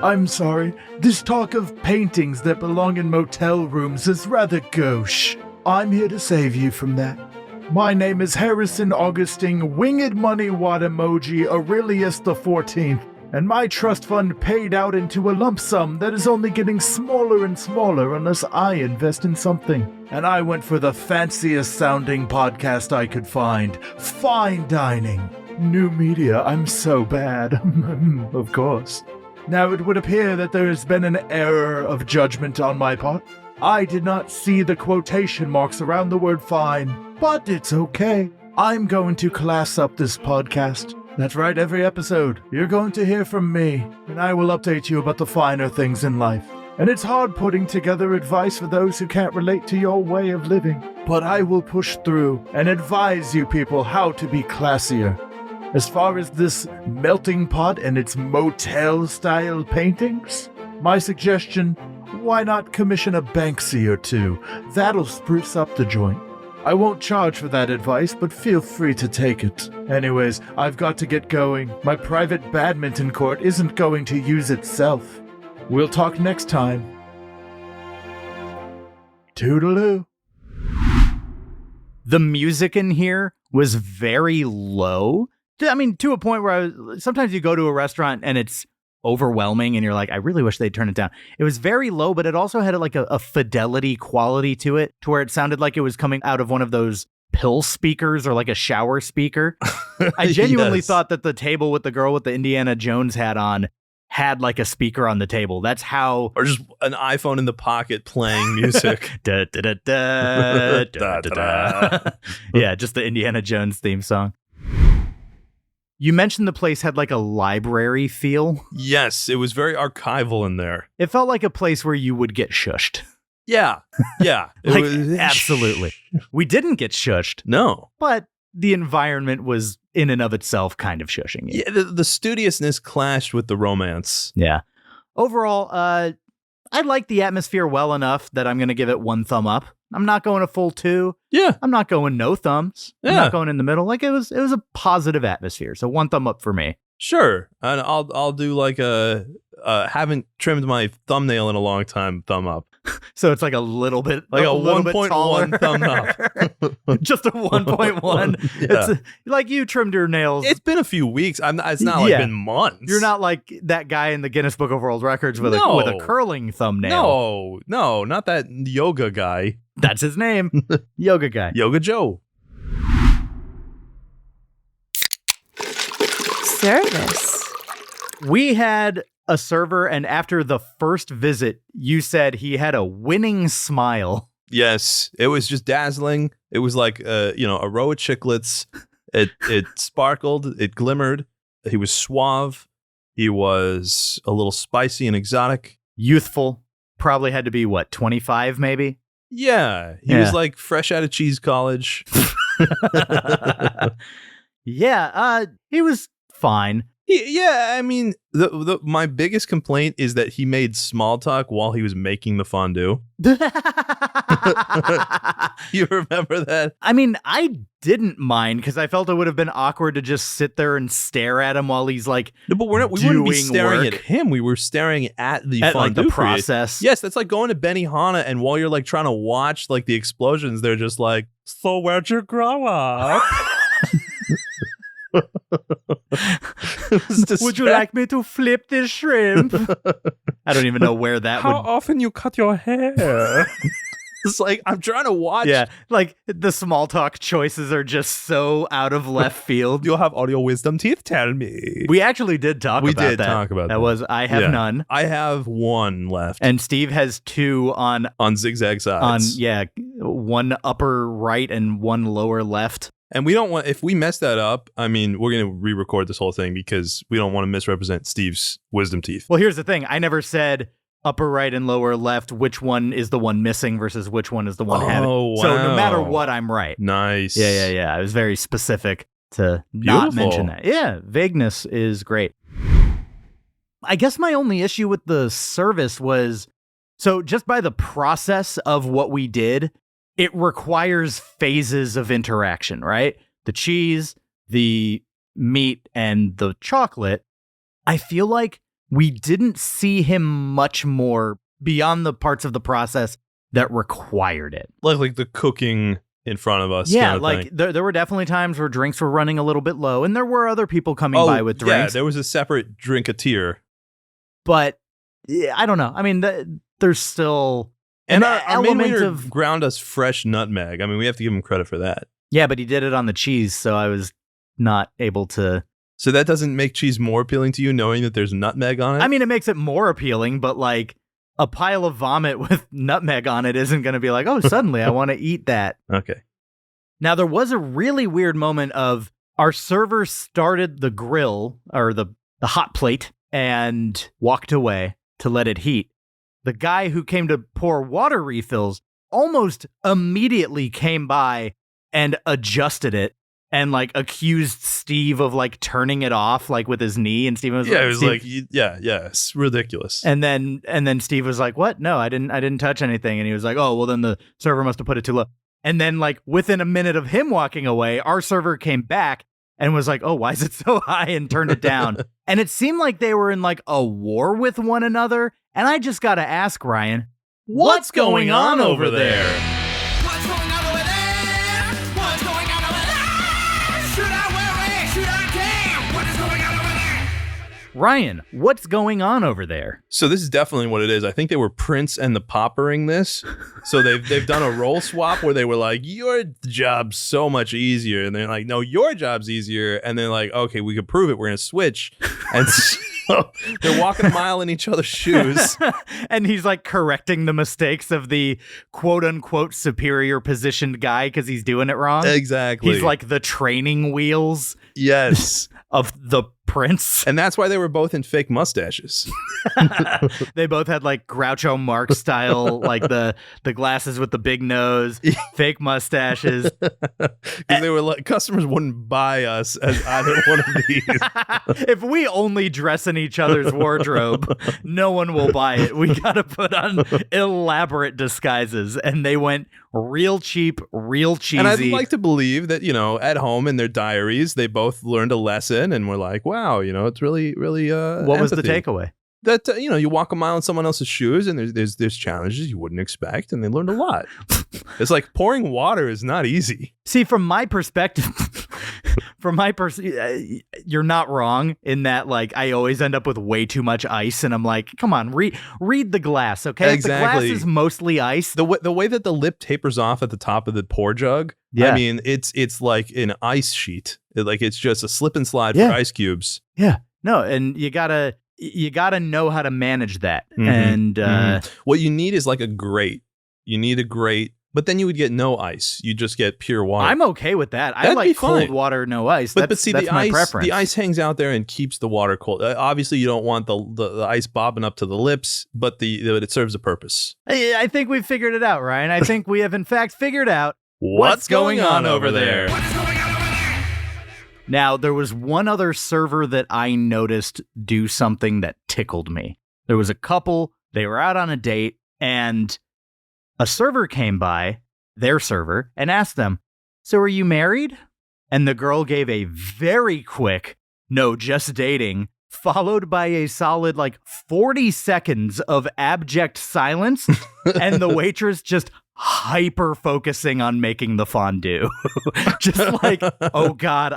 I'm sorry. This talk of paintings that belong in motel rooms is rather gauche. I'm here to save you from that. My name is Harrison Augustine Winged Money Watt Emoji Arrylius the XIV, and my trust fund paid out into a lump sum that is only getting smaller and smaller unless I invest in something. And I went for the fanciest sounding podcast I could find. Fine dining. New media, I'm so bad. Of course. Now, it would appear that there has been an error of judgment on my part. I did not see the quotation marks around the word fine, but it's okay. I'm going to class up this podcast. That's right, every episode, you're going to hear from me, and I will update you about the finer things in life. And it's hard putting together advice for those who can't relate to your way of living. But I will push through and advise you people how to be classier. As far as this melting pot and its motel-style paintings, my suggestion, why not commission a Banksy or two? That'll spruce up the joint. I won't charge for that advice, but feel free to take it. Anyways, I've got to get going. My private badminton court isn't going to use itself. We'll talk next time. Toodaloo. The music in here was very low. I mean, to a point where sometimes you go to a restaurant and it's overwhelming and you're like, I really wish they'd turn it down. It was very low, but it also had like a fidelity quality to it, to where it sounded like it was coming out of one of those pill speakers or like a shower speaker. I genuinely thought that the table with the girl with the Indiana Jones hat on had like a speaker on the table. That's how... Or just an iPhone in the pocket playing music. Da, da, da, da, da, da, da. Yeah, just the Indiana Jones theme song. You mentioned the place had like a library feel. Yes, it was very archival in there. It felt like a place where you would get shushed. Yeah. Like, absolutely. We didn't get shushed. No. But the environment was in and of itself kind of shushing you. Yeah, the studiousness clashed with the romance. Yeah. Overall, I like the atmosphere well enough that I'm going to give it 1 thumb up. I'm not going a full 2. Yeah. I'm not going no thumbs. Yeah. I'm not going in the middle. Like it was a positive atmosphere. So 1 thumb up for me. Sure. And I'll do like a haven't trimmed my thumbnail in a long time thumb up. So it's like a little bit, like a 1.1 thumb up. Just a 1.1. Yeah. It's like you trimmed your nails. It's been a few weeks. It's not like been months. You're not like that guy in the Guinness Book of World Records with a curling thumbnail. No, not that yoga guy. That's his name. Yoga guy. Yoga Joe. Service. We had a server, and after the first visit, you said he had a winning smile. Yes, it was just dazzling. It was like a row of chiclets. It sparkled, it glimmered. He was suave. He was a little spicy and exotic. Youthful. Probably had to be 25 maybe? Yeah, he was like fresh out of cheese college. Yeah, he was fine. Yeah, I mean, my biggest complaint is that he made small talk while he was making the fondue. You remember that? I mean, I didn't mind because I felt it would have been awkward to just sit there and stare at him while he's like, no, but we wouldn't be staring at him. We were staring at the fondue, like the process. Yes, that's like going to Benihana, and while you're like trying to watch like the explosions, they're just like, so where'd you grow up? Would you like me to flip this shrimp? I don't even know where that How often you cut your hair? It's like, I'm trying to watch. Yeah, like the small talk choices are just so out of left field. You'll have audio wisdom teeth, tell me. We actually did talk about that. We did talk about that. That was, I have none. I have one left. And Steve has 2 on zigzag sides. One upper right and one lower left. And we don't want, if we mess that up, I mean, we're going to re-record this whole thing because we don't want to misrepresent Steve's wisdom teeth. Well, here's the thing. I never said upper right and lower left, which one is the one missing versus which one is the one having. Oh, wow. So no matter what, I'm right. Nice. Yeah. I was very specific to not mention that. Yeah, vagueness is great. I guess my only issue with the service was, so just by the process of what we did, it requires phases of interaction, right? The cheese, the meat, and the chocolate. I feel like we didn't see him much more beyond the parts of the process that required it. Like the cooking in front of us. Yeah, kind of like thing. there were definitely times where drinks were running a little bit low, and there were other people coming by with drinks. Yeah, there was a separate drink-a-tier. But yeah, I don't know. I mean, there's still And an our main element waiter of ground us fresh nutmeg. I mean, we have to give him credit for that. Yeah, but he did it on the cheese, so I was not able to. So that doesn't make cheese more appealing to you, knowing that there's nutmeg on it? I mean, it makes it more appealing, but like a pile of vomit with nutmeg on it isn't going to be like, oh, suddenly I want to eat that. Okay. Now, there was a really weird moment of our server started the grill or the hot plate and walked away to let it heat. The guy who came to pour water refills almost immediately came by and adjusted it and like accused Steve of like turning it off like with his knee, and Steve was Yeah, like, it was like, it's ridiculous. and then Steve was like, "What? No, I didn't touch anything." And he was like, "Oh, well then the server must have put it too low." And then like within a minute of him walking away, our server came back and was like, "Oh, why is it so high?" and turned it down. And it seemed like they were in like a war with one another. And I just got to ask, Ryan, what's going on over there? What's going on over there? What's going on over there? Should I worry? Should I care? What is going on over there? Ryan, what's going on over there? So this is definitely what it is. I think they were Prince and the Poppering this. So they've done a role swap where they were like, your job's so much easier. And they're like, no, your job's easier. And they're like, okay, we can prove it. We're going to switch. And so they're walking a mile in each other's shoes. And he's like correcting the mistakes of the quote unquote superior positioned guy because he's doing it wrong. Exactly. He's like the training wheels. Yes. Of the Prince. And that's why they were both in fake mustaches. They both had like Groucho Marx style, like the glasses with the big nose, fake mustaches. Because they were like, customers wouldn't buy us as either one of these. If we only dress in each other's wardrobe, no one will buy it. We got to put on elaborate disguises. And they went real cheap, real cheesy. And I'd like to believe that, at home in their diaries, they both learned a lesson and were like, wow, it's really, really what was the takeaway? That, you walk a mile in someone else's shoes and there's challenges you wouldn't expect, and they learned a lot. It's like pouring water is not easy. See, from my perspective, you're not wrong in that, like, I always end up with way too much ice, and I'm like, come on, read the glass, okay? Exactly. If the glass is mostly ice. The way that the lip tapers off at the top of the pour jug, yeah. I mean, it's like an ice sheet. It's just a slip and slide for ice cubes. Yeah. No, and you gotta know how to manage that. Mm-hmm. And what you need is like a grate. You need a grate, but then you would get no ice. You just get pure water. I'm okay with that. That'd I like cold fine. water, no ice. But see, that's my preference. The ice hangs out there and keeps the water cold. Obviously, you don't want the ice bobbing up to the lips, but it serves a purpose. I think we've figured it out, Ryan. I think we have in fact figured out what's going on over there. What is going on over there? Now, there was one other server that I noticed do something that tickled me. There was a couple, they were out on a date, and a server came by, their server, and asked them, "So are you married?" And the girl gave a very quick, "No, just dating," followed by a solid 40 seconds of abject silence, and the waitress just hyper focusing on making the fondue. Just like, oh God,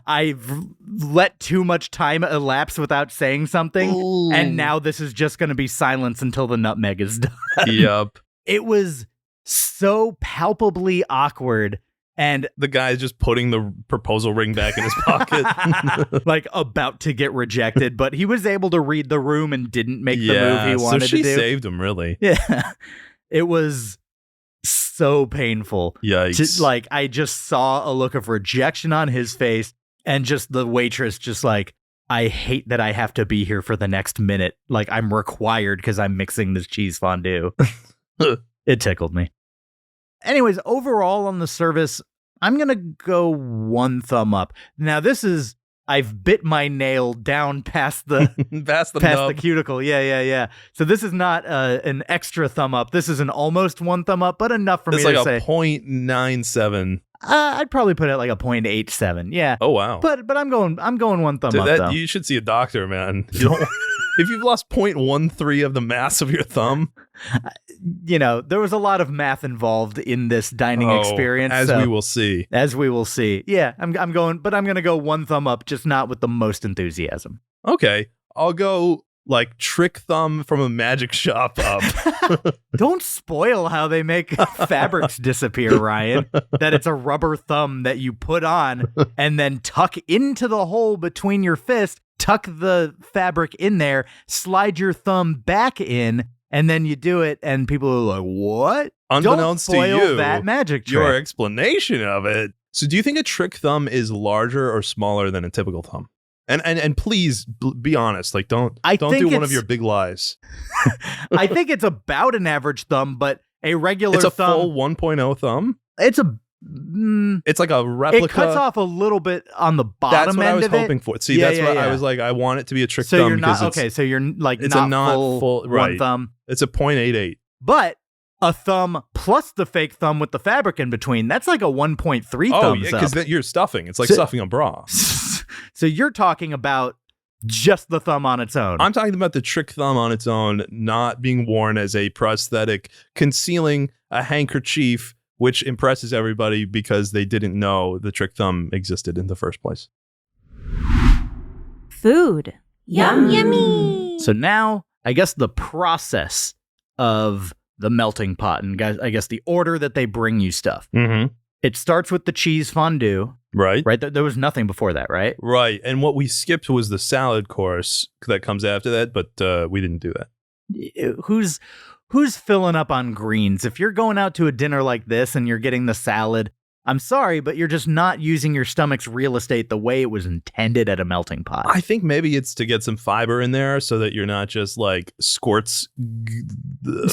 I've let too much time elapse without saying something. Ooh. And now this is just going to be silence until the nutmeg is done. Yep. It was so palpably awkward. And the guy's just putting the proposal ring back in his pocket. like about to get rejected, but he was able to read the room and didn't make the move he wanted so she to do. saved him, really. Yeah. It was so painful. Yikes. I just saw a look of rejection on his face, and just the waitress just like, I hate that I have to be here for the next minute. Like, I'm required because I'm mixing this cheese fondue. It tickled me. Anyways, overall on the service, I'm going to go 1 thumb up. Now, I've bit my nail down past the past the cuticle. Yeah. So this is not an extra thumb up. This is an almost 1 thumb up, but enough for me to say. It's like a 0.97. I'd probably put it like a 0.87. Yeah. Oh wow. But I'm going 1 thumb up though. You should see a doctor, man. You don't. If you've lost 0.13 of the mass of your thumb, there was a lot of math involved in this dining experience, as we will see. As we will see. Yeah, I'm going to go 1 thumb up, just not with the most enthusiasm. Okay, I'll go like trick thumb from a magic shop up. Don't spoil how they make fabrics disappear, Ryan. That it's a rubber thumb that you put on and then tuck into the hole between your fist, tuck the fabric in there, slide your thumb back in, and then you do it, and people are like, what? Unbeknownst Don't spoil to you, that magic trick. Your explanation of it. So do you think a trick thumb is larger or smaller than a typical thumb? And please be honest. Like, don't do one of your big lies. I think it's about an average thumb, but a regular thumb. It's a thumb, full 1.0 thumb? It's like a replica. It cuts off a little bit on the bottom end of it. That's what I was hoping for. See, that's what I was like, I want it to be a trick thumb. You're not, so you're like it's not full right. 1 thumb. It's a 0.88. But a thumb plus the fake thumb with the fabric in between, that's like a 1.3 thumbs up. Oh, yeah, because you're stuffing. It's like stuffing a bra. So you're talking about just the thumb on its own. I'm talking about the trick thumb on its own, not being worn as a prosthetic, concealing a handkerchief, which impresses everybody because they didn't know the trick thumb existed in the first place. Food. Yum, yummy. So now, I guess the process of the melting pot, and guys, I guess the order that they bring you stuff. Mm-hmm. It starts with the cheese fondue. Right. Right. There was nothing before that, right? Right. And what we skipped was the salad course that comes after that, but we didn't do that. Who's filling up on greens? If you're going out to a dinner like this and you're getting the salad, I'm sorry, but you're just not using your stomach's real estate the way it was intended at a melting pot. I think maybe it's to get some fiber in there so that you're not just like squirts galore.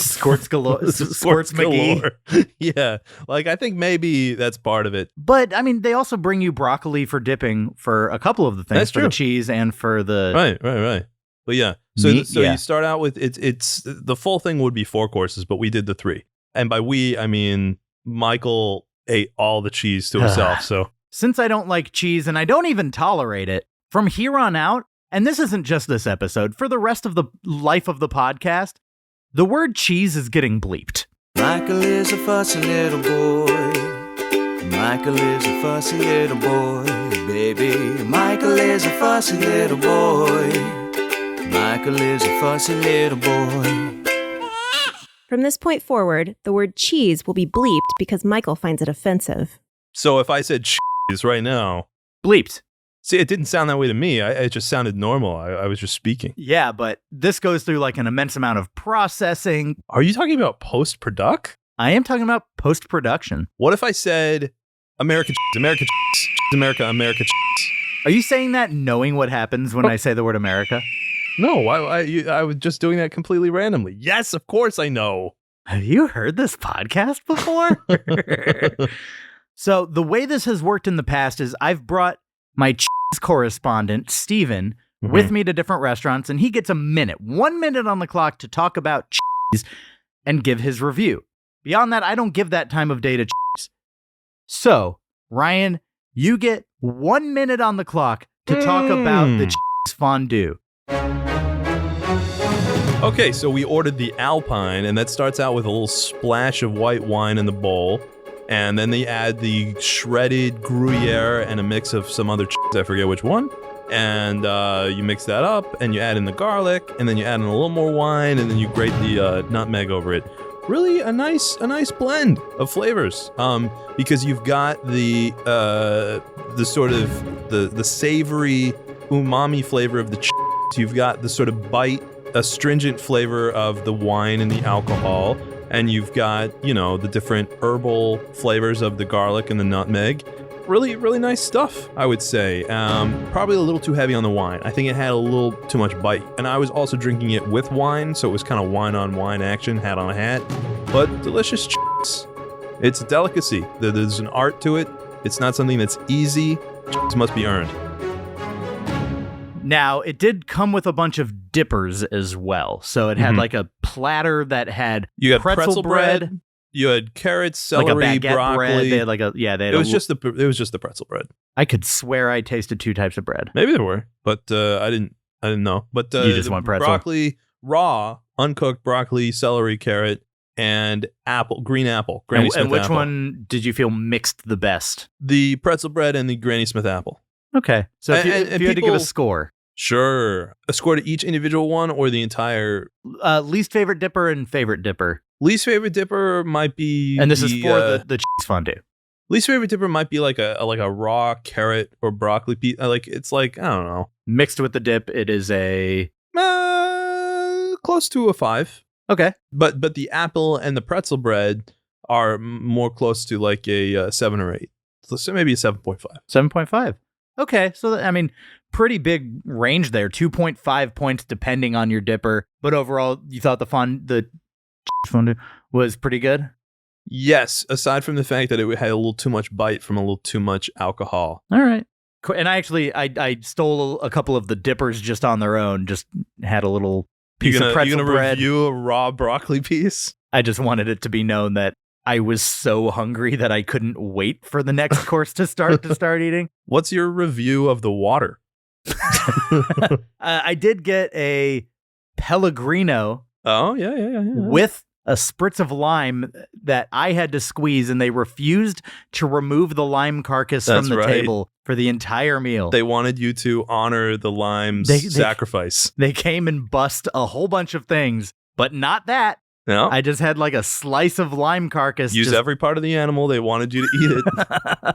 Squirts McGee. Yeah. Like, I think maybe that's part of it. But, I mean, they also bring you broccoli for dipping for a couple of the things. That's for true. The cheese and for the... Right. But yeah. So yeah. You start out with, it's the full thing would be 4 courses, but we did the 3. And by we, I mean Michael ate all the cheese to himself. So since I don't like cheese and I don't even tolerate it, from here on out, and this isn't just this episode, for the rest of the life of the podcast, the word cheese is getting bleeped. Michael is a fussy little boy. Michael is a fussy little boy, baby. Michael is a fussy little boy. Michael is a fussy little boy. From this point forward, the word cheese will be bleeped because Michael finds it offensive. So if I said cheese right now, bleeped. See, it didn't sound that way to me. It just sounded normal. I was just speaking. Yeah, but this goes through like an immense amount of processing. Are you talking about post-product? I am talking about post-production. What if I said America cheese, America cheese, America cheese? Are you saying that knowing what happens when I say the word America? No, I was just doing that completely randomly. Yes, of course I know. Have you heard this podcast before? So the way this has worked in the past is I've brought my cheese correspondent, Steven, with me to different restaurants, and he gets 1 minute on the clock to talk about cheese and give his review. Beyond that, I don't give that time of day to cheese. So, Ryan, you get 1 minute on the clock to talk about the cheese fondue. Okay, so we ordered the Alpine, and that starts out with a little splash of white wine in the bowl, and then they add the shredded Gruyere and a mix of some other cheese, I forget which one, and you mix that up, and you add in the garlic, and then you add in a little more wine, and then you grate the nutmeg over it. really a nice blend of flavors. Because you've got the sort of the savory umami flavor of the cheese. You've got the sort of bite, astringent flavor of the wine and the alcohol, and you've got, the different herbal flavors of the garlic and the nutmeg. Really, really nice stuff, I would say. Probably a little too heavy on the wine. I think it had a little too much bite. And I was also drinking it with wine, so it was kind of wine-on-wine action, hat on a hat. But delicious cheese. It's a delicacy. There's an art to it. It's not something that's easy. Cheese must be earned. Now, it did come with a bunch of dippers as well. So it had like a platter that had pretzel bread. You had carrots, celery, like a baguette broccoli. Bread. They had it was just the pretzel bread. I could swear I tasted 2 types of bread. Maybe there were, but I didn't know. But you just want pretzel. Broccoli, raw, uncooked broccoli, celery, carrot, and Granny Smith apple. And which one did you feel mixed the best? The pretzel bread and the Granny Smith apple. Okay. So if you had to give a score. Sure. A score to each individual one or the entire? Least favorite dipper and favorite dipper. Least favorite dipper might be... And this is for the cheese fondue. Least favorite dipper might be like a raw carrot or broccoli piece. It's like, I don't know. Mixed with the dip, it is a... close to a 5. Okay. But the apple and the pretzel bread are more close to like a 7 or 8. So maybe a 7.5. 7.5. Okay. So, pretty big range there. 2.5 points depending on your dipper. But overall, you thought the fondue was pretty good? Yes, aside from the fact that it had a little too much bite from a little too much alcohol. All right. And I stole a couple of the dippers just on their own, just had a little piece of pretzel bread. You gonna review a raw broccoli piece? I just wanted it to be known that I was so hungry that I couldn't wait for the next course to start eating. What's your review of the water? I did get a Pellegrino. Oh, yeah. With a spritz of lime that I had to squeeze, and they refused to remove the lime carcass from the table for the entire meal. They wanted you to honor the lime's sacrifice. They came and bust a whole bunch of things, but not that. No. I just had like a slice of lime carcass. Use every part of the animal. They wanted you to eat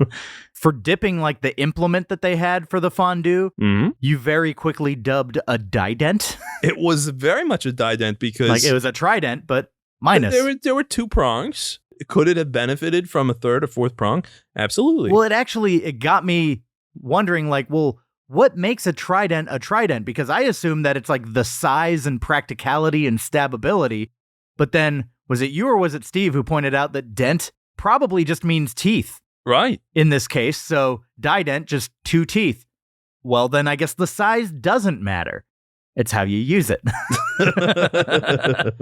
it. For dipping like the implement that they had for the fondue, you very quickly dubbed a dident. It was very much a dident because... it was a trident, but minus. There were 2 prongs. Could it have benefited from a 3rd or 4th prong? Absolutely. Well, it got me wondering what makes a trident a trident? Because I assume that it's like the size and practicality and stabability. But then, was it you or was it Steve who pointed out that dent probably just means teeth? Right. In this case, so dident, just 2 teeth. Well, then I guess the size doesn't matter. It's how you use it.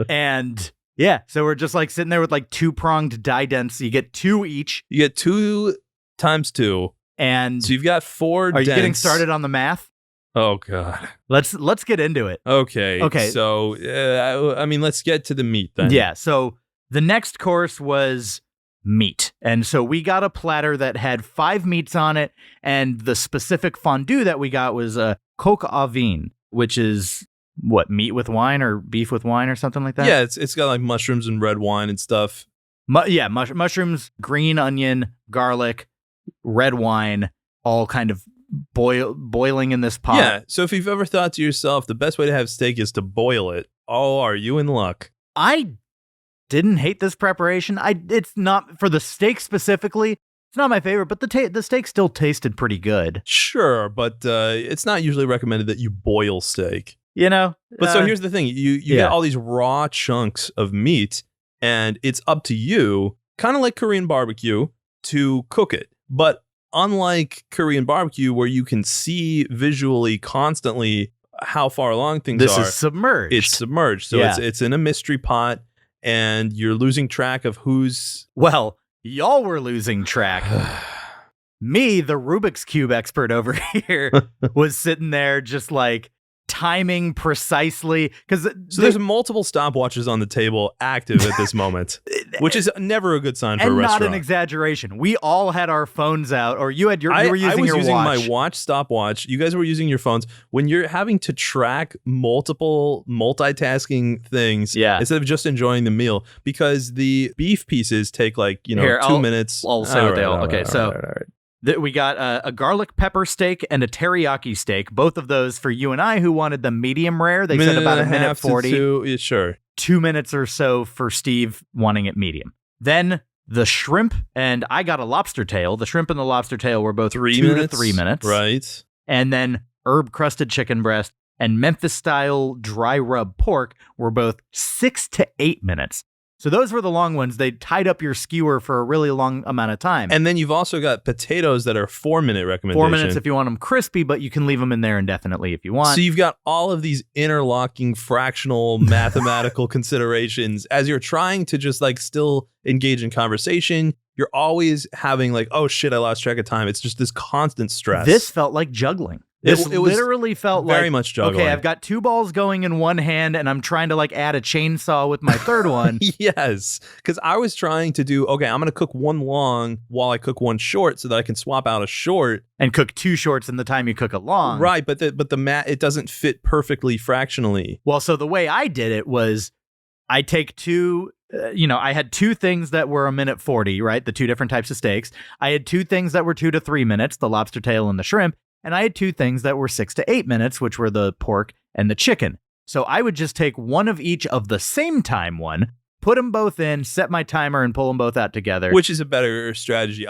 And yeah, so we're just like sitting there with like 2-pronged didents. You get 2 each. You get 2 times 2. And so you've got 4 Are you dents. getting started on the math? Oh, God. Let's get into it. Okay. So, let's get to the meat then. Yeah. So the next course was meat. And so we got a platter that had 5 meats on it. And the specific fondue that we got was a coq au vin, which is meat with wine or beef with wine or something like that? Yeah, it's got like mushrooms and red wine and stuff. Mushrooms, green onion, garlic, red wine, all kind of boiling in this pot. Yeah, so if you've ever thought to yourself, the best way to have steak is to boil it, are you in luck? I didn't hate this preparation. It's not, for the steak specifically, it's not my favorite, but the steak still tasted pretty good. Sure, but it's not usually recommended that you boil steak. But so here's the thing. You get all these raw chunks of meat, and it's up to you, kind of like Korean barbecue, to cook it. But unlike Korean barbecue, where you can see visually constantly how far along things this is submerged. It's submerged. So it's in a mystery pot, and you're losing track of who's... Well, y'all were losing track. Me, the Rubik's Cube expert over here, was sitting there just like timing precisely. So there's multiple stopwatches on the table active at this moment, which is never a good sign for a restaurant. And not an exaggeration. We all had our phones out, or you were using your watch. I was using my watch stopwatch. You guys were using your phones. When you're having to track multiple multitasking things instead of just enjoying the meal, because the beef pieces take 2 minutes. I'll say what they all. Okay, we got a garlic pepper steak and a teriyaki steak. Both of those for you and I, who wanted the medium rare. They said about a minute 40. Yeah, sure. 2 minutes or so for Steve wanting it medium. Then the shrimp, and I got a lobster tail. The shrimp and the lobster tail were both 2 to 3 minutes. Right. And then herb-crusted chicken breast and Memphis-style dry rub pork were both 6 to 8 minutes. So those were the long ones. They tied up your skewer for a really long amount of time. And then you've also got potatoes that are 4-minute recommendation. 4 minutes if you want them crispy, but you can leave them in there indefinitely if you want. So you've got all of these interlocking fractional mathematical considerations as you're trying to just still engage in conversation. You're always having oh shit, I lost track of time. It's just this constant stress. This felt like juggling. It literally felt very much juggling. Okay, I've got 2 balls going in one hand and I'm trying to add a chainsaw with my third one. Yes, because I was trying to do, I'm going to cook one long while I cook one short so that I can swap out a short. And cook 2 shorts in the time you cook a long. Right, but the mat, it doesn't fit perfectly fractionally. Well, so the way I did it was I take 2... I had 2 things that were a minute 40, right? The 2 different types of steaks. I had 2 things that were 2 to 3 minutes, the lobster tail and the shrimp. And I had 2 things that were 6 to 8 minutes, which were the pork and the chicken. So I would just take one of each of the same time one, put them both in, set my timer, and pull them both out together. Which is a better strategy.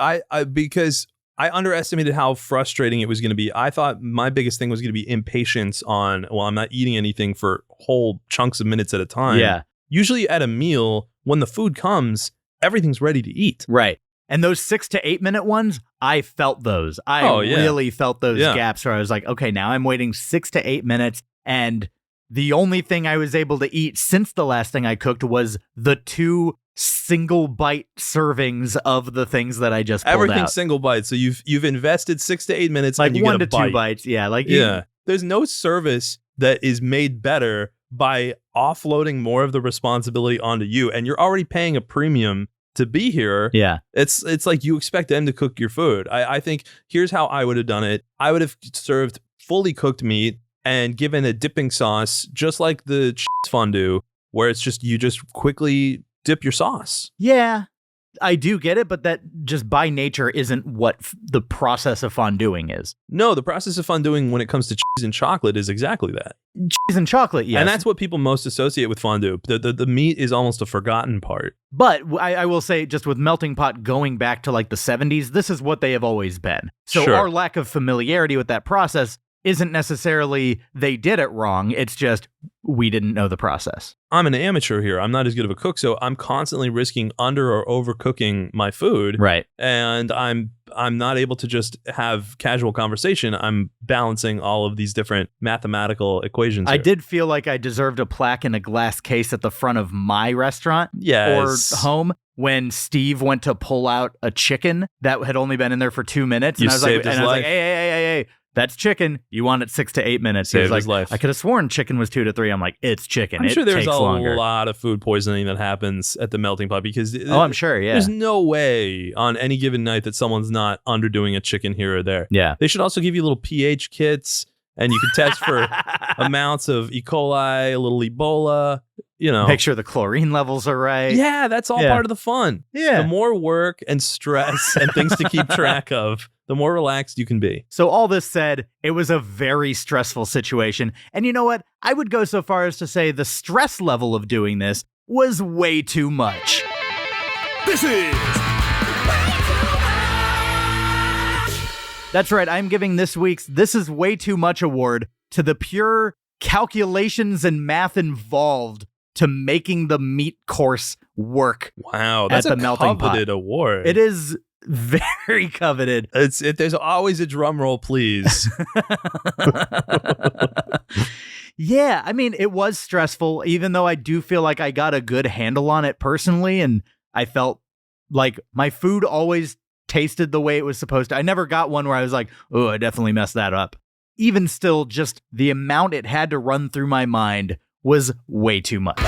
Because I underestimated how frustrating it was going to be. I thought my biggest thing was going to be impatience on, I'm not eating anything for whole chunks of minutes at a time. Yeah. Usually at a meal, when the food comes, everything's ready to eat. Right. And those 6 to 8 minute ones, I felt those. I really felt those gaps where I was like, okay, now I'm waiting 6 to 8 minutes. And the only thing I was able to eat since the last thing I cooked was the 2 single bite servings of the things that I just pulled out. Everything's single bites. So you've invested 6 to 8 minutes and you 1 get a to 2 bites. Yeah. There's no service that is made better by offloading more of the responsibility onto you. And you're already paying a premium to be here. Yeah. It's like you expect them to cook your food. I think here's how I would have done it. I would have served fully cooked meat and given a dipping sauce, just like the fondue, where it's just you just quickly dip your sauce. Yeah, I do get it, but that just by nature isn't what the process of fonduing is. No, the process of fonduing when it comes to cheese and chocolate is exactly that. Cheese and chocolate, yes. And that's what people most associate with fondue. The meat is almost a forgotten part. But I will say, just with Melting Pot going back to the 70s, this is what they have always been. So our lack of familiarity with that process isn't necessarily they did it wrong. It's just we didn't know the process. I'm an amateur here. I'm not as good of a cook, so I'm constantly risking under or overcooking my food. Right. And I'm not able to just have casual conversation. I'm balancing all of these different mathematical equations here. I did feel like I deserved a plaque in a glass case at the front of my restaurant or home when Steve went to pull out a chicken that had only been in there for 2 minutes. You and I was saved his life. Hey. That's chicken. You want it 6 to 8 minutes. Saved his life. I could have sworn chicken was 2 to 3. I'm like, it's chicken. I'm sure there's a longer. lot of food poisoning that happens at the Melting Pot because I'm sure, yeah. There's no way on any given night that someone's not underdoing a chicken here or there. Yeah. They should also give you little pH kits and you can test for amounts of E. coli, a little Ebola, Make sure the chlorine levels are right. Yeah, that's all part of the fun. Yeah. The more work and stress and things to keep track of, the more relaxed you can be. So all this said, it was a very stressful situation. And you know what? I would go so far as to say the stress level of doing this was way too much. This is... That's right. I'm giving this week's This Is Way Too Much award to the pure calculations and math involved to making the meat course work. Wow, that's at the melting coveted pot. Award. It is very coveted. There's always a drum roll, please. Yeah, I mean, it was stressful, even though I do feel like I got a good handle on it personally, and I felt like my food always tasted the way it was supposed to. I never got one where I was like, oh, I definitely messed that up. even still, just the amount it had to run through my mind was way too much.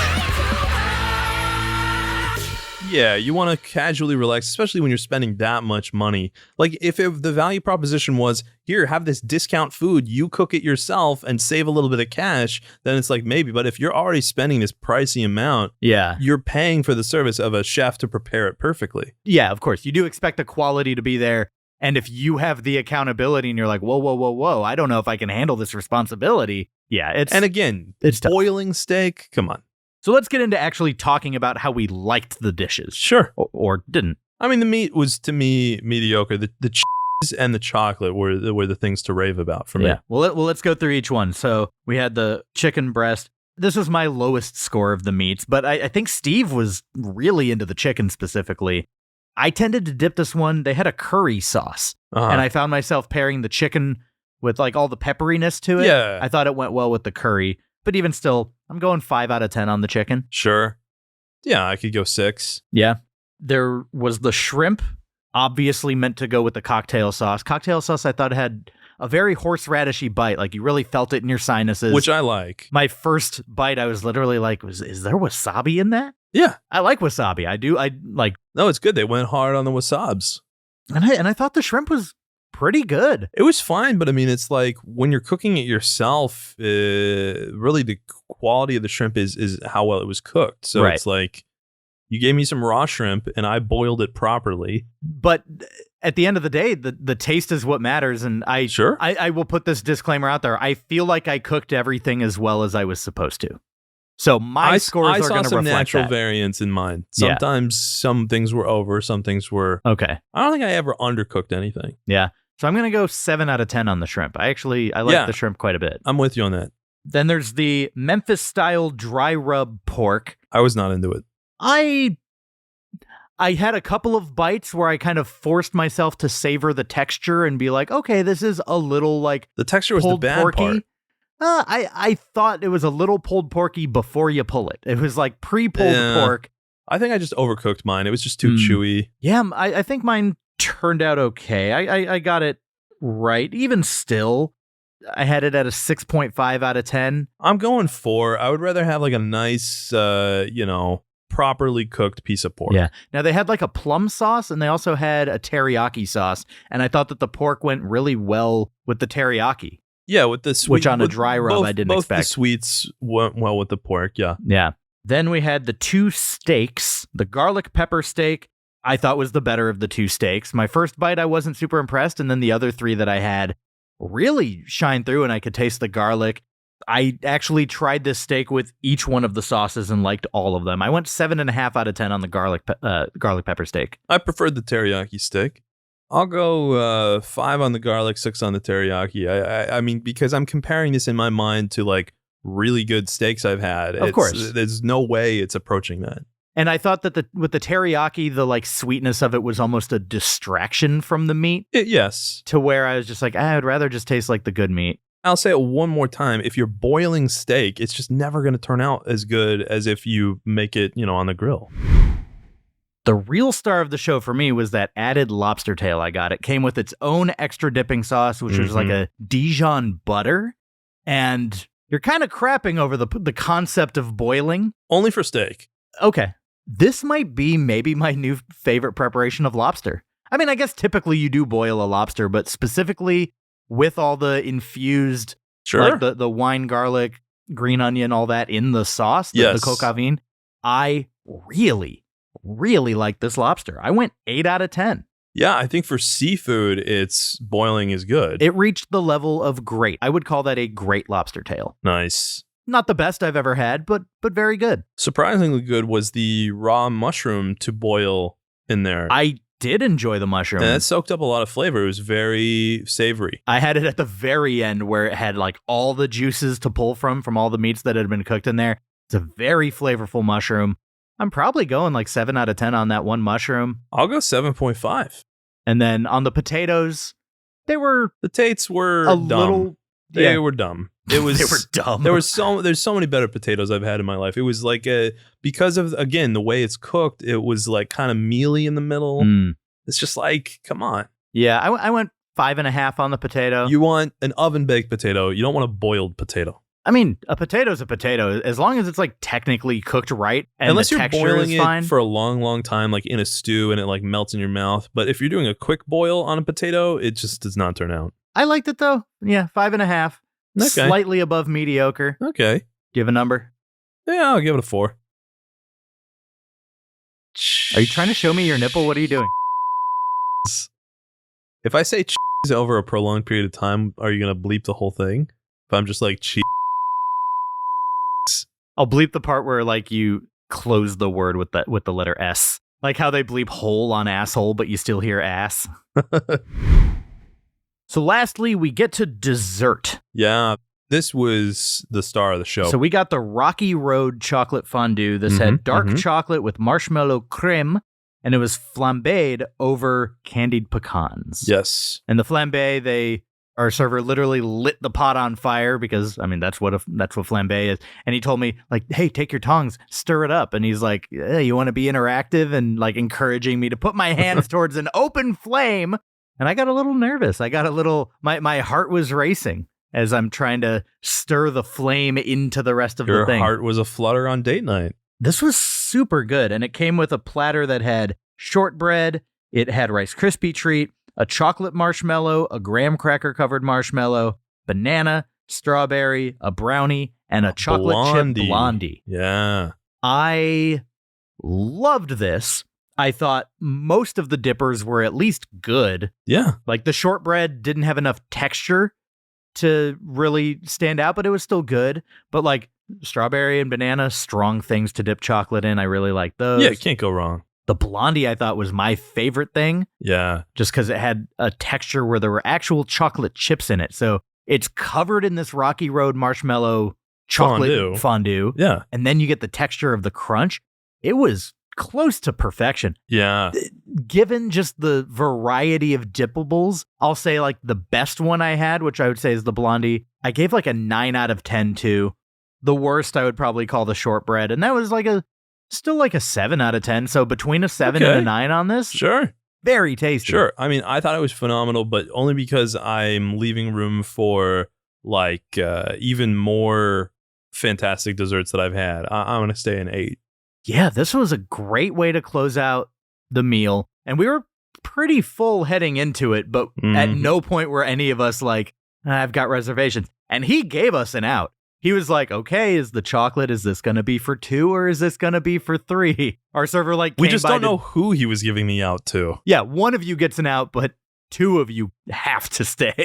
Yeah, you want to casually relax, especially when you're spending that much money. Like if the value proposition was, here, have this discount food, you cook it yourself and save a little bit of cash, then it's like maybe. But if you're already spending this pricey amount, you're paying for the service of a chef to prepare it perfectly. Yeah, of course. You do expect the quality to be there. And if you have the accountability and you're like, whoa, I don't know if I can handle this responsibility. Yeah, and again, it's boiling steak. Come on. So let's get into actually talking about how we liked the dishes. Sure. Or didn't. I mean, the meat was, to me, mediocre. The cheese and the chocolate were the things to rave about for me. Yeah. Well, let's go through each one. So we had the chicken breast. This was my lowest score of the meats, but I think Steve was really into the chicken specifically. I tended to dip this one. They had a curry sauce, and I found myself pairing the chicken with like all the pepperiness to it. Yeah. I thought it went well with the curry. But even still, I'm going 5 out of 10 on the chicken. Sure. Yeah, I could go 6. Yeah. There was the shrimp, obviously meant to go with the cocktail sauce. Cocktail sauce, I thought, had a very horseradishy bite. Like, you really felt it in your sinuses. Which I like. My first bite, I was literally like, is there wasabi in that? Yeah. I like wasabi. I like... No, it's good. They went hard on the wasabs. And I thought the shrimp was pretty good. It was fine, but I mean, it's like when you're cooking it yourself, really the quality of the shrimp is how well it was cooked. So It's like you gave me some raw shrimp and I boiled it properly. But at the end of the day, the taste is what matters. And I will put this disclaimer out there. I feel like I cooked everything as well as I was supposed to. So my scores are going to reflect that. I saw some natural variance in mine. Sometimes some things were over, some things were... Okay. I don't think I ever undercooked anything. Yeah. So I'm going to go 7 out of 10 on the shrimp. I like the shrimp quite a bit. I'm with you on that. Then there's the Memphis-style dry rub pork. I was not into it. I had a couple of bites where I kind of forced myself to savor the texture and be like, okay, this is a little like the texture was the bad porky. Part. I thought it was a little pulled porky before you pull it. It was like pre-pulled pork. I think I just overcooked mine. It was just too chewy. Yeah, I think mine turned out okay. I got it right. Even still, I had it at a 6.5 out of 10. I'm going 4. I would rather have like a nice, properly cooked piece of pork. Yeah. Now they had like a plum sauce and they also had a teriyaki sauce. And I thought that the pork went really well with the teriyaki. Yeah, with the sweet, which on a dry rub I didn't expect. Both the sweets went well with the pork, yeah. Yeah. Then we had the 2 steaks. The garlic pepper steak, I thought was the better of the 2 steaks. My first bite, I wasn't super impressed. And then the other 3 that I had really shined through and I could taste the garlic. I actually tried this steak with each one of the sauces and liked all of them. I went 7.5 out of 10 on the garlic pepper steak. I preferred the teriyaki steak. I'll go 5 on the garlic, 6 on the teriyaki. I mean, because I'm comparing this in my mind to like really good steaks I've had. Of course. There's no way it's approaching that. And I thought that with the teriyaki, the like sweetness of it was almost a distraction from the meat. Yes. To where I was just like, I would rather just taste like the good meat. I'll say it one more time. If you're boiling steak, it's just never going to turn out as good as if you make it, on the grill. The real star of the show for me was that added lobster tail I got. It came with its own extra dipping sauce, which was like a Dijon butter. And you're kind of crapping over the concept of boiling. Only for steak. Okay. This might be maybe my new favorite preparation of lobster. I mean, I guess typically you do boil a lobster, but specifically with all the infused, like the wine, garlic, green onion, all that in the sauce, the coq au vin, I really like this lobster. I went 8 out of 10. Yeah, I think for seafood, its boiling is good. It reached the level of great. I would call that a great lobster tail. Nice. Not the best I've ever had, but very good. Surprisingly good was the raw mushroom to boil in there. I did enjoy the mushroom. And it soaked up a lot of flavor. It was very savory. I had it at the very end where it had like all the juices to pull from all the meats that had been cooked in there. It's a very flavorful mushroom. I'm probably going like 7 out of 10 on that one mushroom. I'll go 7.5. And then on the potatoes, the tates were a dumb. Little. They were dumb. It was they were dumb. There's so many better potatoes I've had in my life. It was like because of again the way it's cooked, it was like kind of mealy in the middle. It's just like, come on. Yeah, I went 5.5 on the potato. You want an oven-baked potato. You don't want a boiled potato. I mean, a potato's a potato as long as it's like technically cooked right and Unless the you're texture boiling is it fine. for a long, long time, like in a stew, and it like melts in your mouth. But if you're doing a quick boil on a potato, it just does not turn out. I liked it though. Yeah, 5.5. Okay. Slightly above mediocre. Okay. Do you have a number? Yeah, I'll give it a 4. Are you trying to show me your nipple? What are you doing? If I say cheese over a prolonged period of time, are you going to bleep the whole thing? If I'm just like cheese. I'll bleep the part where like you close the word with the letter S. Like how they bleep hole on asshole, but you still hear ass. So lastly, we get to dessert. Yeah, this was the star of the show. So we got the Rocky Road chocolate fondue. This had dark chocolate with marshmallow creme, and it was flambéed over candied pecans. Yes. And the flambé, our server literally lit the pot on fire because, I mean, that's what flambé is. And he told me, like, hey, take your tongs, stir it up. And he's like, hey, you want to be interactive? And like encouraging me to put my hands towards an open flame. And I got a little nervous. My heart was racing as I'm trying to stir the flame into the rest of the thing. Your heart was a flutter on date night. This was super good. And it came with a platter that had shortbread. It had Rice Krispie treat, a chocolate marshmallow, a graham cracker covered marshmallow, banana, strawberry, a brownie, and a chocolate chip blondie. Yeah. I loved this. I thought most of the dippers were at least good. Yeah. Like the shortbread didn't have enough texture to really stand out, but it was still good. But like strawberry and banana, strong things to dip chocolate in. I really like those. Yeah, can't go wrong. The blondie I thought was my favorite thing. Yeah. Just because it had a texture where there were actual chocolate chips in it. So it's covered in this Rocky Road marshmallow chocolate fondue. Yeah. And then you get the texture of the crunch. It was close to perfection. Yeah. Given just the variety of dippables, I'll say like the best one I had, which I would say is the blondie, I gave like a 9 out of 10 to. The worst I would probably call the shortbread. And that was like still like a 7 out of 10. So between a 7 and a 9 on this. Sure. Very tasty. Sure. I mean, I thought it was phenomenal, but only because I'm leaving room for like even more fantastic desserts that I've had. I'm going to stay an 8. Yeah, this was a great way to close out the meal. And we were pretty full heading into it, but at no point were any of us like, I've got reservations. And he gave us an out. He was like, okay, is this going to be for 2 or is this going to be for 3? Our server we just don't know who he was giving the out to. Yeah, one of you gets an out, but 2 of you have to stay.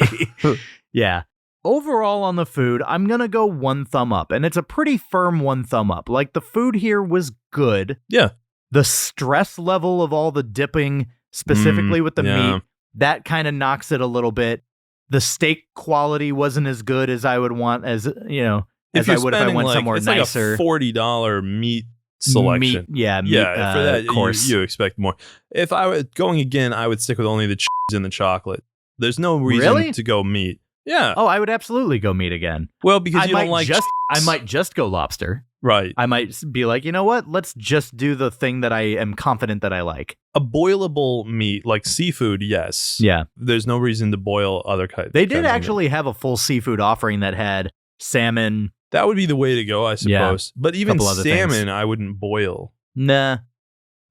Yeah. Overall on the food, I'm going to go 1 thumb up, and it's a pretty firm 1 thumb up. Like the food here was good. Yeah. The stress level of all the dipping, specifically with the meat, that kind of knocks it a little bit. The steak quality wasn't as good as I would want, as I would if I went somewhere nicer. It's like a $40 meat selection. For that, of course. you expect more. If I were going again, I would stick with only the cheese and the chocolate. There's no reason to go meat. Yeah. Oh, I would absolutely go meat again. Well, because you don't like I might just go lobster. Right. I might be like, you know what? Let's just do the thing that I am confident that I like. A boilable meat, like seafood, yes. Yeah. There's no reason to boil other kinds. They did actually have a full seafood offering that had salmon. That would be the way to go, I suppose. Yeah. But even salmon, things. I wouldn't boil. Nah.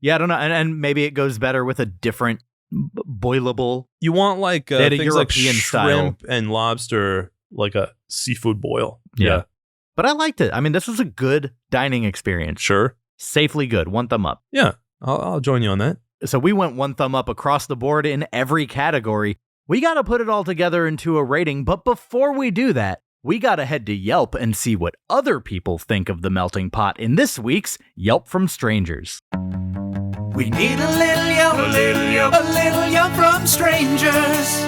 Yeah, I don't know. And maybe it goes better with a different boilable. You want like things European like shrimp style. and lobster, like a seafood boil. Yeah. But I liked it. I mean, this was a good dining experience. Sure. Safely good. 1 thumb up. Yeah. I'll join you on that. So we went 1 thumb up across the board in every category. We got to put it all together into a rating. But before we do that, we got to head to Yelp and see what other people think of the melting pot in this week's Yelp from Strangers. We need a little Yelp, a little Yelp from strangers.